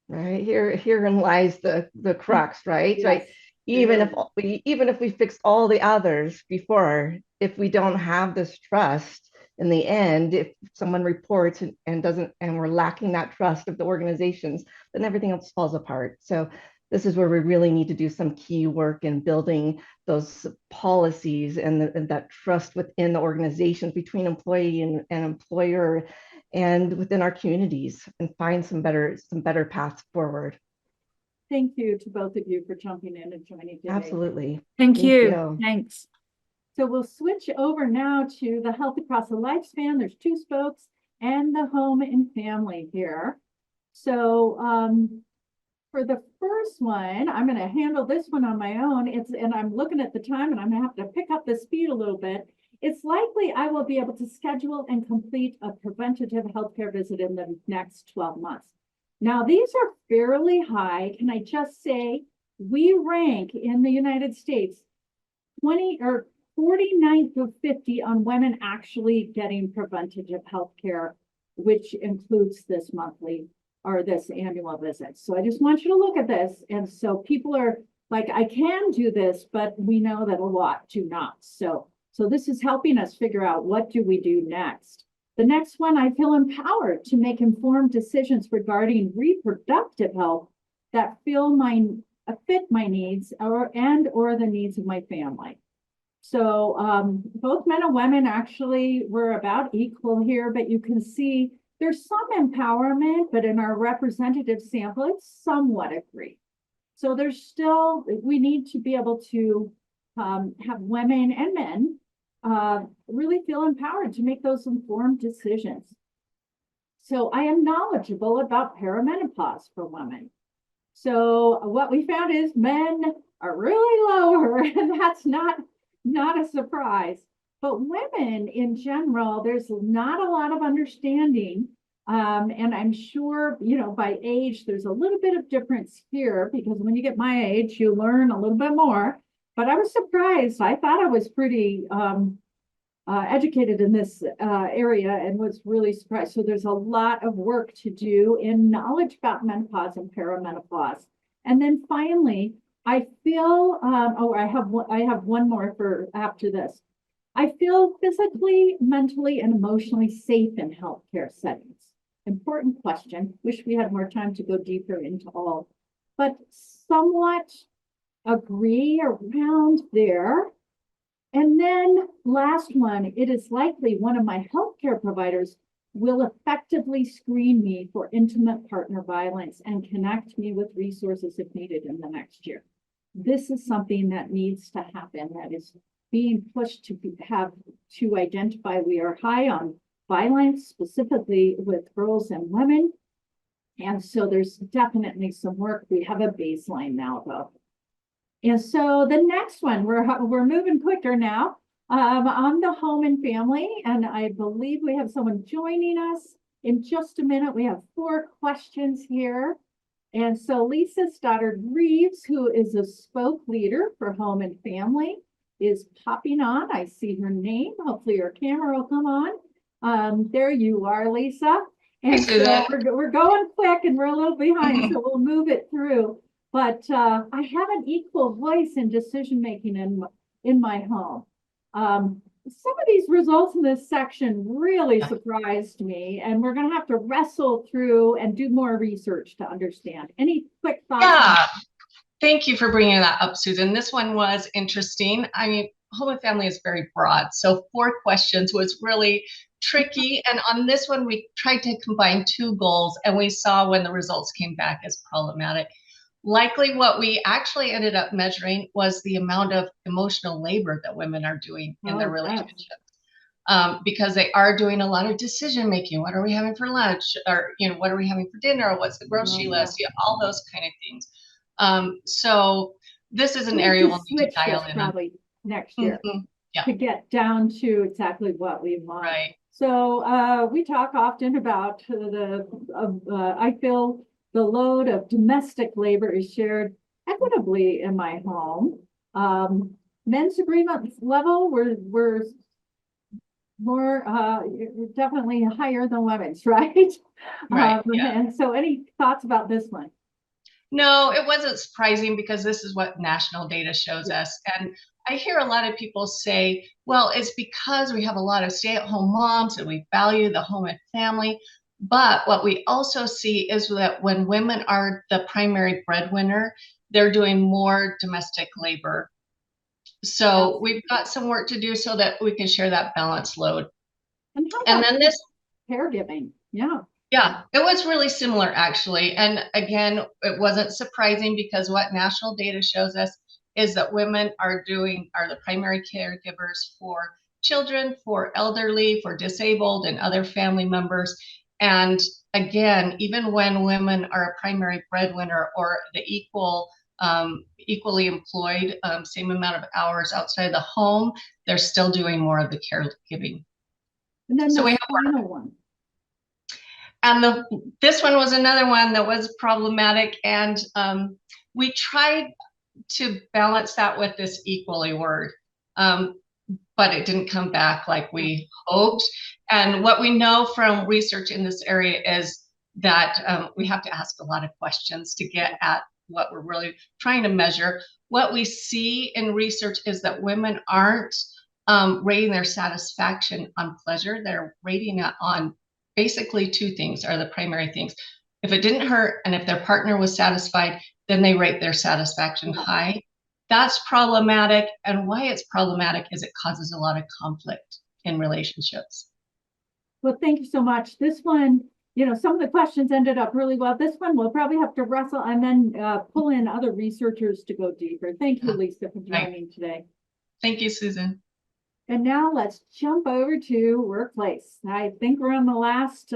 Right, herein lies the crux, right? Yes, Right. Even really. if we fixed all the others before, if we don't have this trust in the end, if someone reports and doesn't, and we're lacking that trust of the organizations, then everything else falls apart. So this is where we really need to do some key work in building those policies and that trust within the organizations between employee and employer and within our communities, and find some better paths forward. Thank you to both of you for jumping in and joining today. Absolutely. Thank you. Thanks. So we'll switch over now to the health across the lifespan. There's two spokes and the home and family here. So for the first one, I'm going to handle this one on my own. And I'm looking at the time and I'm going to have to pick up the speed a little bit. It's likely I will be able to schedule and complete a preventative healthcare visit in the next 12 months. Now, these are fairly high. Can I just say, we rank in the United States 49th of 50 on women actually getting preventative healthcare, which includes this monthly or this annual visit. So I just want you to look at this. And so people are like, I can do this, but we know that a lot do not. So this is helping us figure out, what do we do next? The next one, I feel empowered to make informed decisions regarding reproductive health that fit my needs or the needs of my family. So both men and women actually were about equal here, but you can see there's some empowerment, but in our representative sample, it's somewhat agreed. So there's still, we need to be able to have women and men really feel empowered to make those informed decisions. So I am knowledgeable about perimenopause for women. So what we found is men are really lower, and that's not a surprise. But women in general, there's not a lot of understanding. And I'm sure, by age, there's a little bit of difference here, because when you get my age, you learn a little bit more. But I was surprised. I thought I was pretty educated in this area and was really surprised. So there's a lot of work to do in knowledge about menopause and perimenopause. And then finally, I feel, I have one more for after this. I feel physically, mentally, and emotionally safe in healthcare settings. Important question. Wish we had more time to go deeper into all, but somewhat agree around there. And then last one, it is likely one of my healthcare providers will effectively screen me for intimate partner violence and connect me with resources if needed in the next year. This is something that needs to happen, that is being pushed to identify. We are high on violence, specifically with girls and women. And so there's definitely some work. We have a baseline now, though. And so the next one, we're moving quicker now on the home and family. And I believe we have someone joining us in just a minute. We have 4 questions here. And so Lisa Stoddard-Reeves, who is a spoke leader for home and family, is popping on. I see her name. Hopefully your camera will come on. There you are, Lisa. And so we're going quick and we're a little behind, so we'll move it through. But I have an equal voice in decision-making in my home. Some of these results in this section really surprised me, and we're going to have to wrestle through and do more research to understand. Any quick thoughts? Yeah, thank you for bringing that up, Susan. This one was interesting. I mean, home and family is very broad, so 4 questions was really tricky. And on this one, we tried to combine 2 goals, and we saw when the results came back as problematic. Likely what we actually ended up measuring was the amount of emotional labor that women are doing in their relationships. Because they are doing a lot of decision making. What are we having for lunch? Or, what are we having for dinner? What's the grocery list? All those kind of things. So this is an area we'll need to dial in probably next year to get down to exactly what we want. Right. So we talk often about I feel the load of domestic labor is shared equitably in my home. Men's agreement level, we're more, definitely higher than women's, right? Right, yeah. And so any thoughts about this one? No, it wasn't surprising because this is what national data shows us. And I hear a lot of people say, well, it's because we have a lot of stay-at-home moms and we value the home and family. But what we also see is that when women are the primary breadwinner, they're doing more domestic labor. So we've got some work to do so that we can share that balanced load. And how And about then this caregiving? Yeah. Yeah, it was really similar actually. And again, it wasn't surprising because what national data shows us is that women are the primary caregivers for children, for elderly, for disabled and other family members. And again, even when women are a primary breadwinner or the equally employed, same amount of hours outside of the home, they're still doing more of the caregiving. And then So the we have final one. And this one was another one that was problematic. And we tried to balance that with this equally word, but it didn't come back like we hoped. And what we know from research in this area is that we have to ask a lot of questions to get at what we're really trying to measure. What we see in research is that women aren't rating their satisfaction on pleasure. They're rating it on basically two things are the primary things. If it didn't hurt and if their partner was satisfied, then they rate their satisfaction high. That's problematic. And why it's problematic is it causes a lot of conflict in relationships. Well, thank you so much. This one, some of the questions ended up really well. This one we'll probably have to wrestle and then pull in other researchers to go deeper. Thank you, Lisa, for joining today. Thank you, Susan. And now let's jump over to workplace. I think we're on the last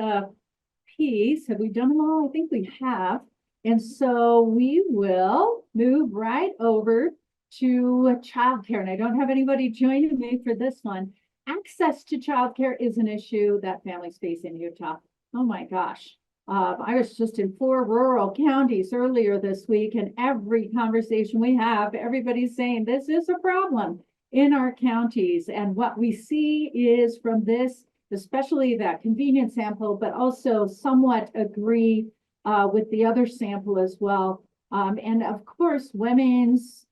piece. Have we done them all? I think we have. And so we will move right over to childcare. And I don't have anybody joining me for this one. Access to childcare is an issue that families face in Utah. Oh my gosh. I was just in 4 rural counties earlier this week, and every conversation we have, everybody's saying this is a problem in our counties. And what we see is from this, especially that convenience sample, but also somewhat agree with the other sample as well. And of course, women's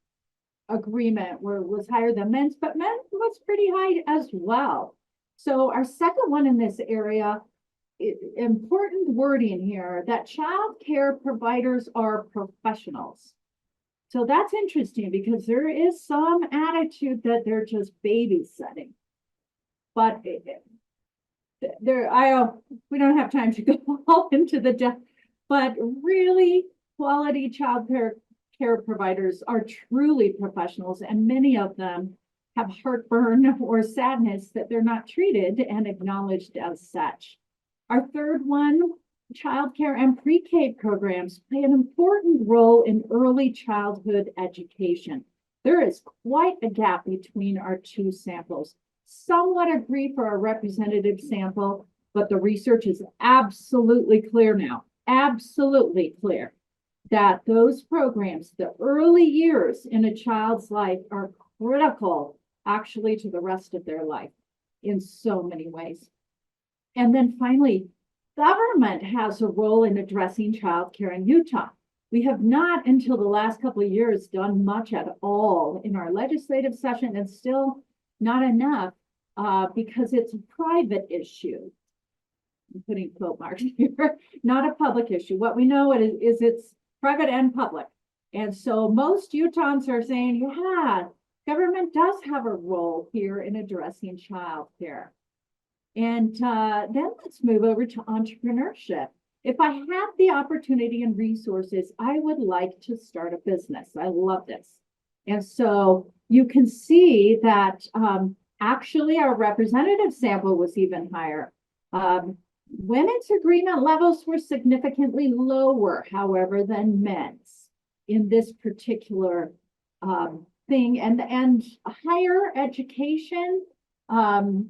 agreement was higher than men's, but men was pretty high as well. So our second one in this area, important wording here, that child care providers are professionals. So that's interesting because there is some attitude that they're just babysitting. But we don't have time to go all into the depth, but really quality child care providers are truly professionals, and many of them have heartburn or sadness that they're not treated and acknowledged as such. Our third one, childcare and pre-K programs play an important role in early childhood education. There is quite a gap between our two samples. Somewhat agree for a representative sample, but the research is absolutely clear now, absolutely clear, that those programs, the early years in a child's life, are critical actually to the rest of their life in so many ways. And then finally, government has a role in addressing childcare in Utah. We have not until the last couple of years done much at all in our legislative session, and still not enough because it's a private issue. I'm putting quote marks here, not a public issue. What we know is it's private and public. And so most Utahns are saying, yeah, government does have a role here in addressing childcare. And then let's move over to entrepreneurship. If I had the opportunity and resources, I would like to start a business. I love this. And so you can see that actually our representative sample was even higher. Women's agreement levels were significantly lower, however, than men's in this particular thing. And higher education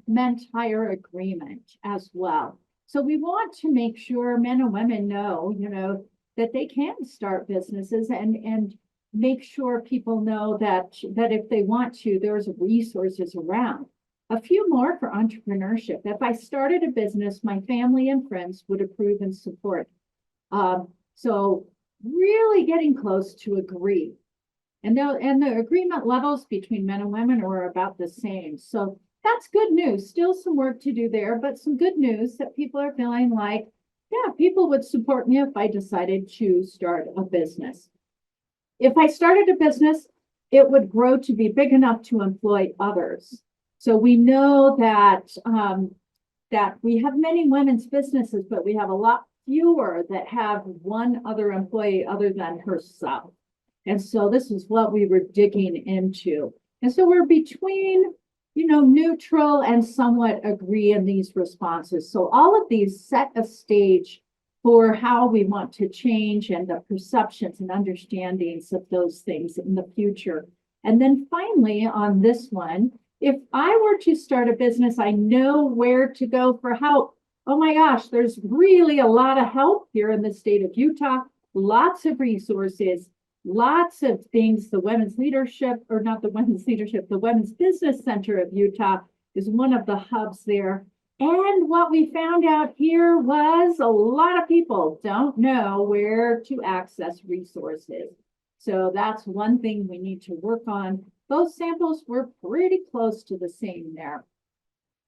meant higher agreement as well. So we want to make sure men and women know, that they can start businesses, and make sure people know that if they want to, there's resources around. A few more for entrepreneurship. If I started a business, my family and friends would approve and support. So really getting close to agree. And the agreement levels between men and women are about the same. So that's good news. Still some work to do there, but some good news that people are feeling like, yeah, people would support me if I decided to start a business. If I started a business, it would grow to be big enough to employ others. So we know that that we have many women's businesses, but we have a lot fewer that have one other employee other than herself. And so this is what we were digging into. And so we're between, neutral and somewhat agree in these responses. So all of these set a stage for how we want to change and the perceptions and understandings of those things in the future. And then finally, on this one, if I were to start a business, I know where to go for help. Oh my gosh, there's really a lot of help here in the state of Utah, lots of resources, lots of things. The Women's Leadership, or not the Women's Leadership, the Women's Business Center of Utah is one of the hubs there. And what we found out here was a lot of people don't know where to access resources. So that's one thing we need to work on. Those samples were pretty close to the same there.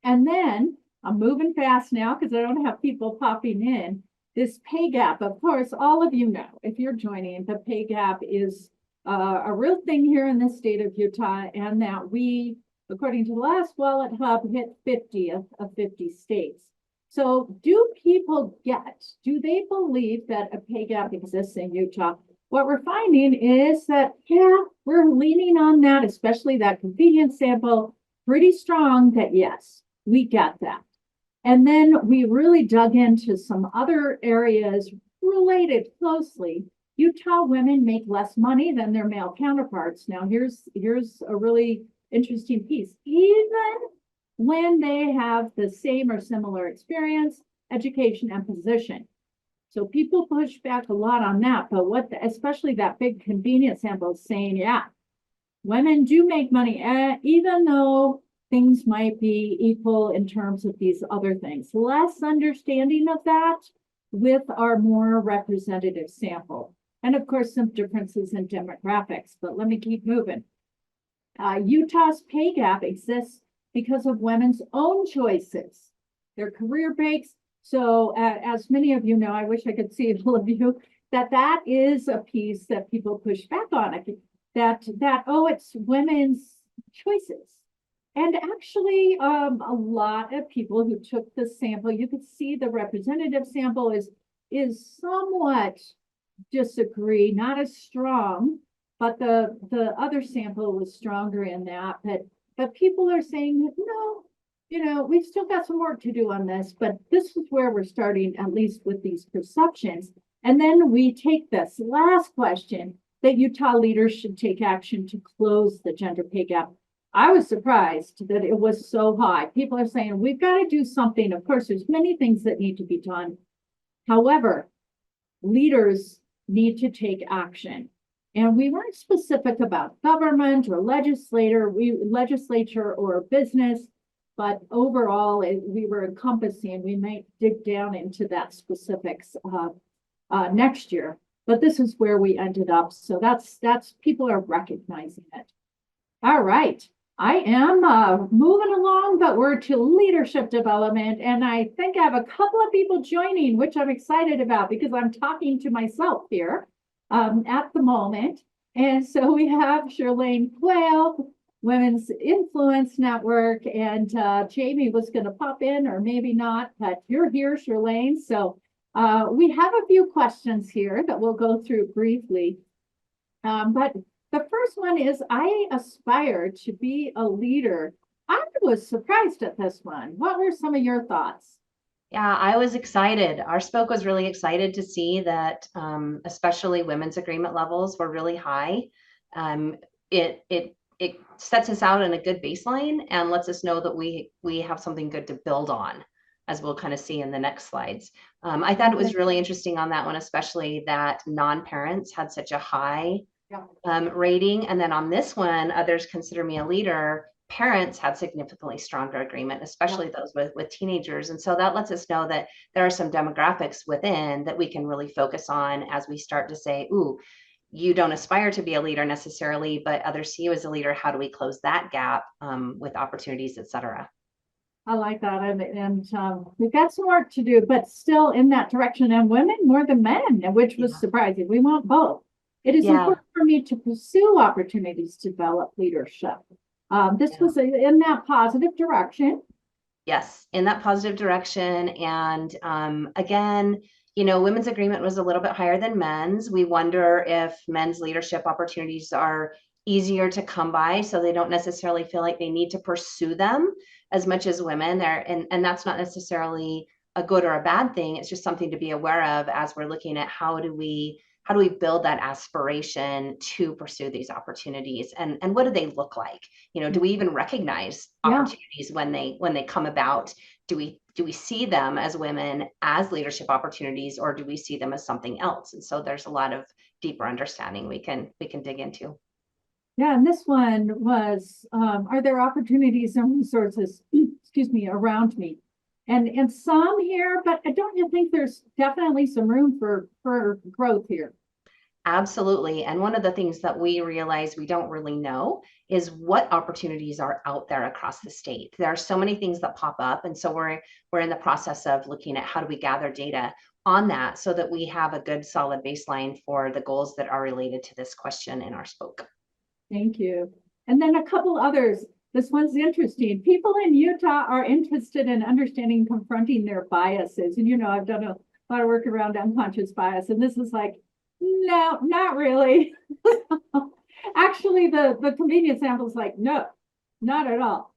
And then I'm moving fast now because I don't have people popping in. This pay gap, of course, all of you know, if you're joining, the pay gap is a real thing here in the state of Utah, and that we, according to the last Wallet Hub, hit 50 of 50 states. So do they believe that a pay gap exists in Utah? What we're finding is that, yeah, we're leaning on that, especially that convenience sample, pretty strong that yes, we get that. And then we really dug into some other areas related closely. Utah women make less money than their male counterparts. Now, here's a really interesting piece. Even when they have the same or similar experience, education, and position. So people push back a lot on that, but especially that big convenience sample is saying, yeah, women do make money, even though things might be equal in terms of these other things. Less understanding of that with our more representative sample. And of course, some differences in demographics, but let me keep moving. Utah's pay gap exists because of women's own choices, their career breaks. So as many of you know, I wish I could see all of you, that is a piece that people push back on. It's women's choices. And actually, a lot of people who took the sample, you could see the representative sample is somewhat disagree, not as strong, but the other sample was stronger in that. But people are saying, no, we've still got some work to do on this, but this is where we're starting, at least with these perceptions. And then we take this last question, that Utah leaders should take action to close the gender pay gap. I was surprised that it was so high. People are saying, we've got to do something. Of course, there's many things that need to be done. However, leaders need to take action. And we weren't specific about government or legislature or business, but overall, we were encompassing. We might dig down into that specifics next year, but this is where we ended up. So that's people are recognizing it. All right. I am moving along, but we're to leadership development. And I think I have a couple of people joining, which I'm excited about because I'm talking to myself here at the moment. And so we have Shirlane Quayle, Women's Influence Network, and Jamie was going to pop in or maybe not, but you're here, Shirlane. So we have a few questions here that we'll go through briefly. But the first one is, I aspire to be a leader. I was surprised at this one. What were some of your thoughts? Yeah, I was excited. Our spoke was really excited to see that especially women's agreement levels were really high. It sets us out in a good baseline and lets us know that we have something good to build on, as we'll kind of see in the next slides. I thought it was really interesting on that one, especially that non-parents had such a high rating. And then on this one, others consider me a leader. parents had significantly stronger agreement, especially those with teenagers. And so that lets us know that there are some demographics within that we can really focus on as we start to say, ooh, you don't aspire to be a leader necessarily, but others see you as a leader. How do we close that gap with opportunities, et cetera? I like that. And we've got some work to do, but still in that direction. And women more than men, which was surprising. We want both. It is important for me to pursue opportunities to develop leadership. This was in that positive direction. Yes, in that positive direction. And again, you know, women's agreement was a little bit higher than men's. We wonder if men's leadership opportunities are easier to come by, so they don't necessarily feel like they need to pursue them as much as women. And that's not necessarily a good or a bad thing. It's just something to be aware of as we're looking at how do we build that aspiration to pursue these opportunities, and what do they look like? You know, do we even recognize opportunities when they come about? Do we see them as women as leadership opportunities, or do we see them as something else? And so there's a lot of deeper understanding we can dig into. Yeah, and this one was, are there opportunities and resources, excuse me, around me? And some here, but don't you think there's definitely some room for growth here? Absolutely. And one of the things that we realize we don't really know is what opportunities are out there across the state. There are so many things that pop up. And so we're in the process of looking at how do we gather data on that so that we have a good solid baseline for the goals that are related to this question in our spoke. Thank you. And then a couple others. This one's interesting. People in Utah are interested in understanding and confronting their biases. And, you know, I've done a lot of work around unconscious bias, and this is like, no, not really. Actually, the convenience sample is like, no, not at all.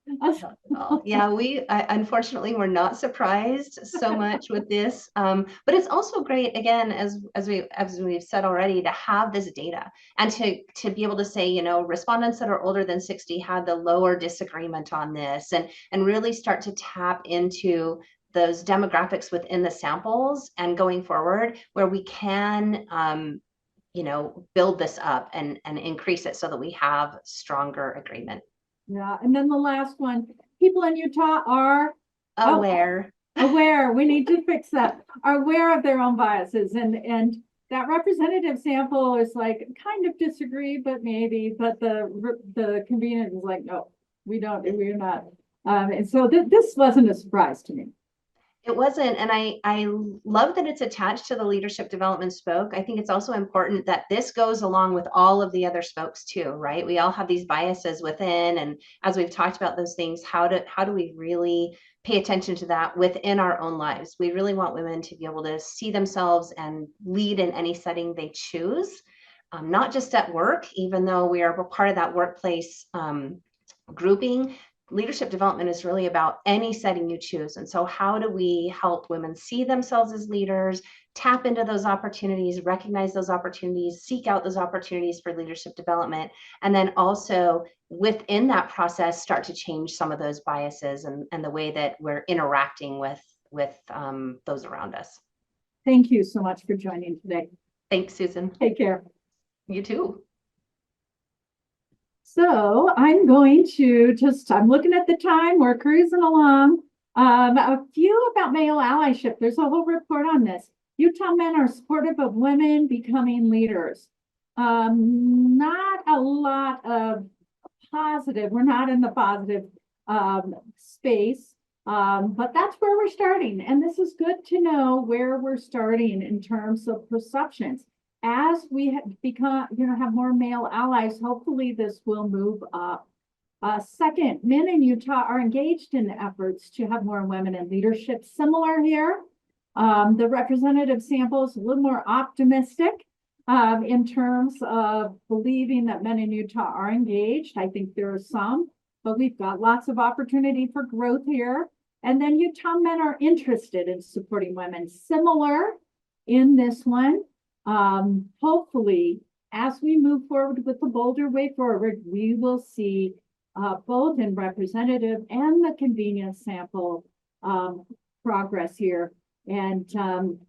Yeah, we unfortunately we're not surprised so much with this, but it's also great, again, as we've said already, to have this data and to be able to say, you know, respondents that are older than 60 had the lower disagreement on this, and really start to tap into those demographics within the samples, and going forward where we can you know, build this up and increase it so that we have stronger agreement. Yeah, and then the last one, people in Utah are aware. We need to fix that. Are aware of their own biases, and that representative sample is like kind of disagree, but maybe. But the convenient is like, no, we don't. We're not. And so this wasn't a surprise to me. It wasn't, and I love that it's attached to the leadership development spoke. I think it's also important that this goes along with all of the other spokes too, right? We all have these biases within, and as we've talked about those things, how do we really pay attention to that within our own lives? We really want women to be able to see themselves and lead in any setting they choose, not just at work, even though we are part of that workplace grouping. Leadership development is really about any setting you choose. And so how do we help women see themselves as leaders, tap into those opportunities, recognize those opportunities, seek out those opportunities for leadership development, and then also within that process, start to change some of those biases and the way that we're interacting with those around us. Thank you so much for joining today. Thanks, Susan. Take care. You too. So I'm going to I'm looking at the time, we're cruising along. A few about male allyship. There's a whole report on this. Utah men are supportive of women becoming leaders. Not a lot of positive. We're not in the positive space, but that's where we're starting. And this is good to know where we're starting in terms of perceptions. As we have have more male allies, hopefully this will move up. Second, men in Utah are engaged in efforts to have more women in leadership. Similar here, the representative sample is a little more optimistic in terms of believing that men in Utah are engaged. I think there are some, but we've got lots of opportunity for growth here. And then Utah men are interested in supporting women. Similar in this one. Hopefully, as we move forward with the Boulder Way Forward, we will see both in representative and the convenience sample progress here. And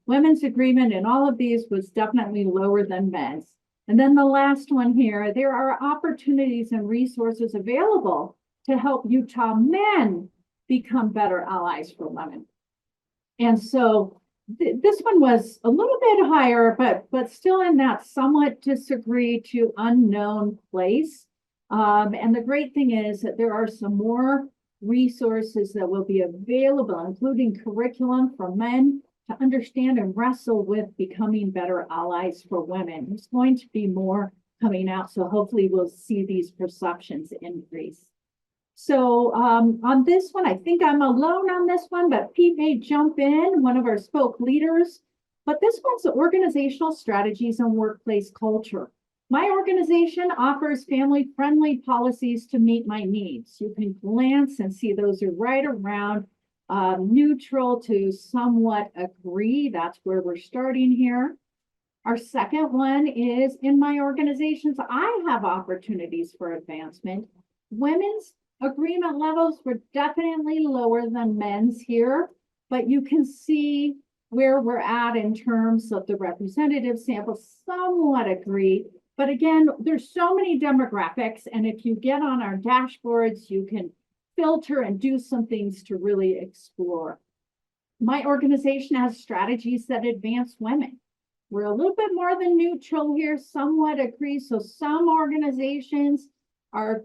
women's agreement in all of these was definitely lower than men's. And then the last one here, there are opportunities and resources available to help Utah men become better allies for women. And so this one was a little bit higher, but still in that somewhat disagree to unknown place. And the great thing is that there are some more resources that will be available, including curriculum for men to understand and wrestle with becoming better allies for women. There's going to be more coming out, so hopefully we'll see these perceptions increase. So on this one, I think I'm alone on this one, but Pete may jump in, one of our spoke leaders. But this one's organizational strategies and workplace culture. My organization offers family-friendly policies to meet my needs. You can glance and see those are right around neutral to somewhat agree. That's where we're starting here. Our second one is, in my organizations, I have opportunities for advancement. Women's agreement levels were definitely lower than men's here, but you can see where we're at in terms of the representative sample, somewhat agree. But again, there's so many demographics, and if you get on our dashboards, you can filter and do some things to really explore. My organization has strategies that advance women. We're a little bit more than neutral here, somewhat agree. So some organizations are,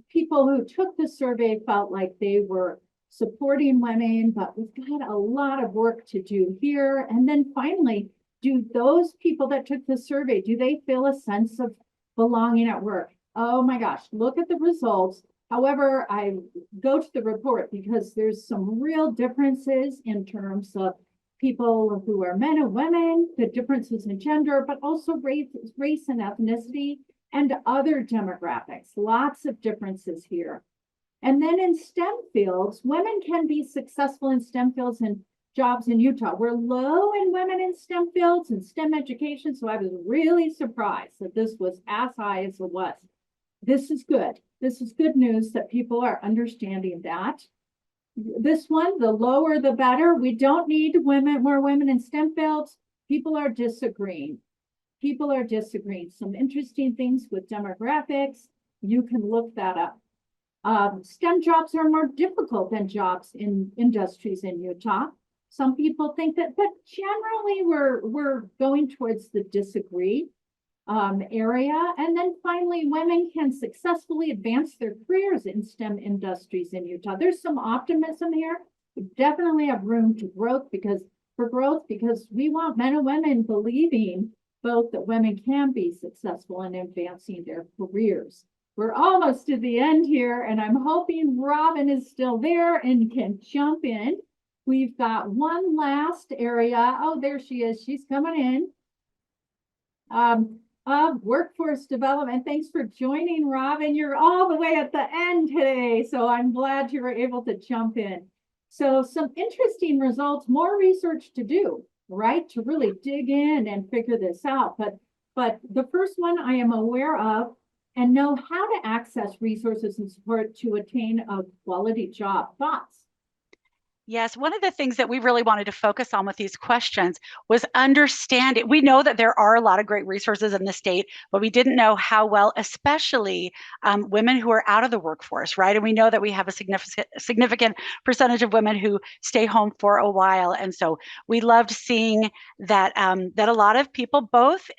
people who took the survey felt like they were supporting women, but we've got a lot of work to do here. And then finally, do those people that took the survey, do they feel a sense of belonging at work? Oh my gosh, look at the results. However, I go to the report because there's some real differences in terms of people who are men and women, the differences in gender, but also race and ethnicity and other demographics. Lots of differences here. And then in STEM fields, women can be successful in STEM fields and jobs in Utah. We're low in women in STEM fields and STEM education, so I was really surprised that this was as high as it was. This is good. This is good news that people are understanding that. This one, the lower the better. We don't need more women in STEM fields. People are disagreeing. People are disagreeing. Some interesting things with demographics. You can look that up. STEM jobs are more difficult than jobs in industries in Utah. Some people think that, but generally we're going towards the disagree area. And then finally, women can successfully advance their careers in STEM industries in Utah. There's some optimism here. We definitely have room to growth because we want men and women believing both that women can be successful in advancing their careers. We're almost to the end here, and I'm hoping Robin is still there and can jump in. We've got one last area. Oh, there she is. She's coming in. Workforce development. Thanks for joining, Robin. You're all the way at the end today, so I'm glad you were able to jump in. So some interesting results, more research to do, right? To really dig in and figure this out. But the first one I am aware of and know how to access resources and support to attain a quality job. Thoughts? Yes, one of the things that we really wanted to focus on with these questions was understanding. We know that there are a lot of great resources in the state, but we didn't know how well, especially women who are out of the workforce, right? And we know that we have a significant percentage of women who stay home for a while. And so we loved seeing that that a lot of people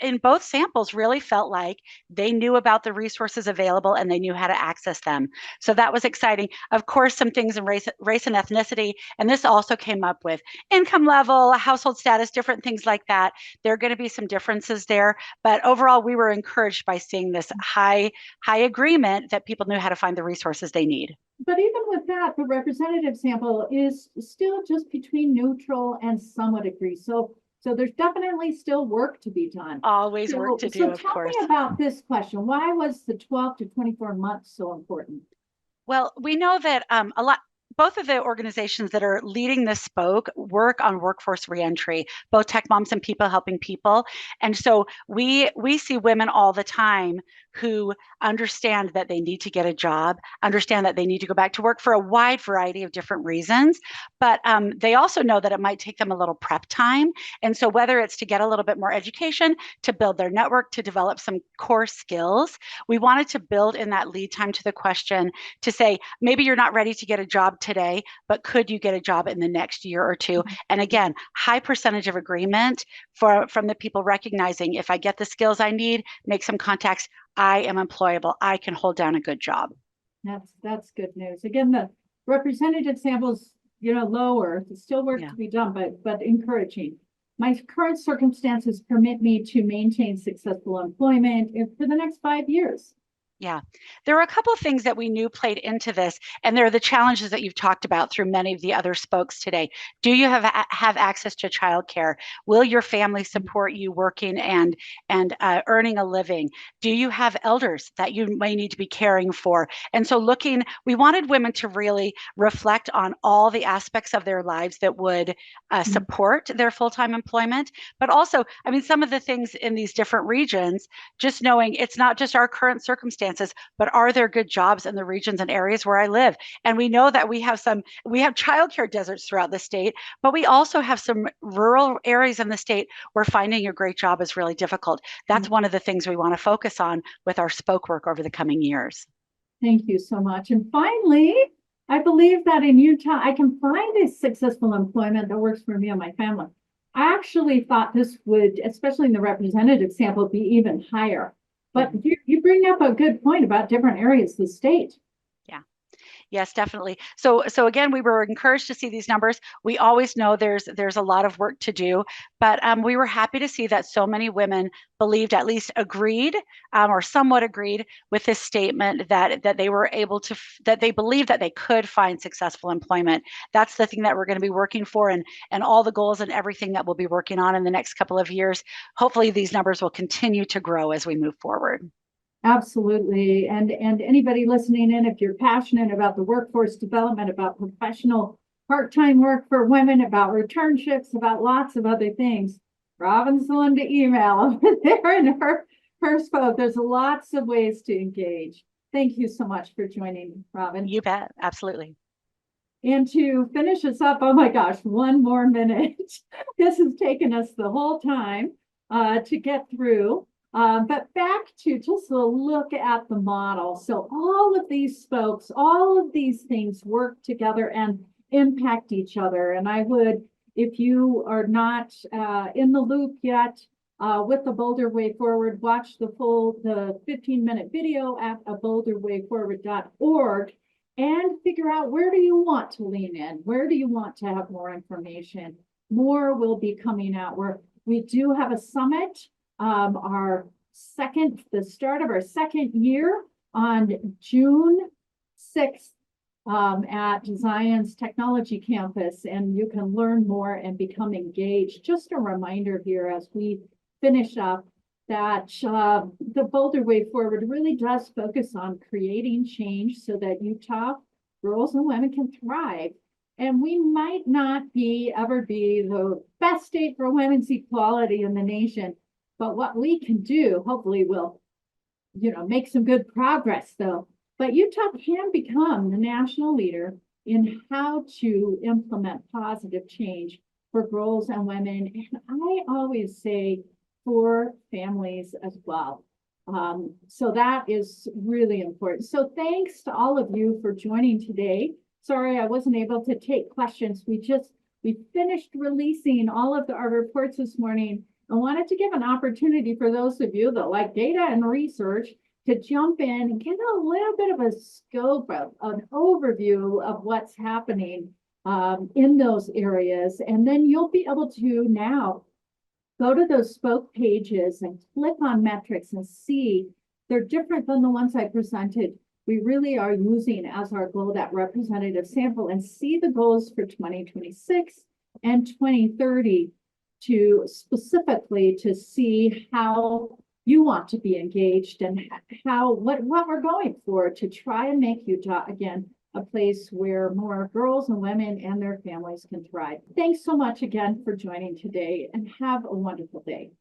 in both samples really felt like they knew about the resources available and they knew how to access them. So that was exciting. Of course, some things in race and ethnicity. And this also came up with income level, household status, different things like that. There are going to be some differences there. But overall, we were encouraged by seeing this high agreement that people knew how to find the resources they need. But even with that, the representative sample is still just between neutral and somewhat agree. So there's definitely still work to be done. Always work to do, of course. Tell me about this question. Why was the 12 to 24 months so important? Well, we know that both of the organizations that are leading this spoke work on workforce reentry, both Tech Moms and People Helping People. And so we see women all the time who understand that they need to get a job, understand that they need to go back to work for a wide variety of different reasons, but they also know that it might take them a little prep time. And so whether it's to get a little bit more education, to build their network, to develop some core skills, we wanted to build in that lead time to the question to say, maybe you're not ready to get a job today, but could you get a job in the next year or two? And again, high percentage of agreement from the people recognizing, if I get the skills I need, make some contacts, I am employable, I can hold down a good job. That's good news. Again, the representative samples, lower, there's still work to be done, but encouraging. My current circumstances permit me to maintain successful employment for the next 5 years. Yeah, there are a couple of things that we knew played into this, and there are the challenges that you've talked about through many of the other spokes today. Do you have access to childcare? Will your family support you working and earning a living? Do you have elders that you may need to be caring for? And so we wanted women to really reflect on all the aspects of their lives that would support their full-time employment, but also, I mean, some of the things in these different regions, just knowing it's not just our current circumstances, but are there good jobs in the regions and areas where I live? And we know that we have childcare deserts throughout the state, but we also have some rural areas in the state where finding a great job is really difficult. That's one of the things we want to focus on with our spoke work over the coming years. Thank you so much. And finally, I believe that in Utah, I can find a successful employment that works for me and my family. I actually thought this would, especially in the representative sample, be even higher. But you bring up a good point about different areas of the state. Yeah. Yes, definitely. So again, we were encouraged to see these numbers. We always know there's a lot of work to do, but we were happy to see that so many women believed, at least agreed, or somewhat agreed with this statement that they were able to, that they believe that they could find successful employment. That's the thing that we're going to be working for, and all the goals and everything that we'll be working on in the next couple of years. Hopefully these numbers will continue to grow as we move forward. Absolutely. And anybody listening in, if you're passionate about the workforce development, about professional part-time work for women, about returnships, about lots of other things, Robin's the one to email over there in her spoke. There's lots of ways to engage. Thank you so much for joining, Robin. You bet. Absolutely. And to finish us up, oh my gosh, one more minute. This has taken us the whole time to get through. But back to just a look at the model. So all of these spokes, all of these things work together and impact each other. And I would, if you are not in the loop yet with the Boulder Way Forward, watch the 15-minute video at boulderwayforward.org and figure out, where do you want to lean in? Where do you want to have more information? More will be coming out. We do have a summit. The start of our second year on June 6th at Zion's Technology Campus, and you can learn more and become engaged. Just a reminder here as we finish up that the Boulder Way Forward really does focus on creating change so that Utah girls and women can thrive. And we might not ever be the best state for women's equality in the nation, but what we can do, hopefully we'll, make some good progress though. But Utah can become the national leader in how to implement positive change for girls and women. And I always say for families as well. So that is really important. So thanks to all of you for joining today. Sorry, I wasn't able to take questions. We finished releasing all of our reports this morning. I wanted to give an opportunity for those of you that like data and research to jump in and get a little bit of a scope of an overview of what's happening in those areas. And then you'll be able to now go to those spoke pages and click on metrics and see they're different than the ones I presented. We really are using as our goal that representative sample and see the goals for 2026 and 2030 to specifically to see how you want to be engaged and what we're going for to try and make Utah again a place where more girls and women and their families can thrive. Thanks so much again for joining today, and have a wonderful day.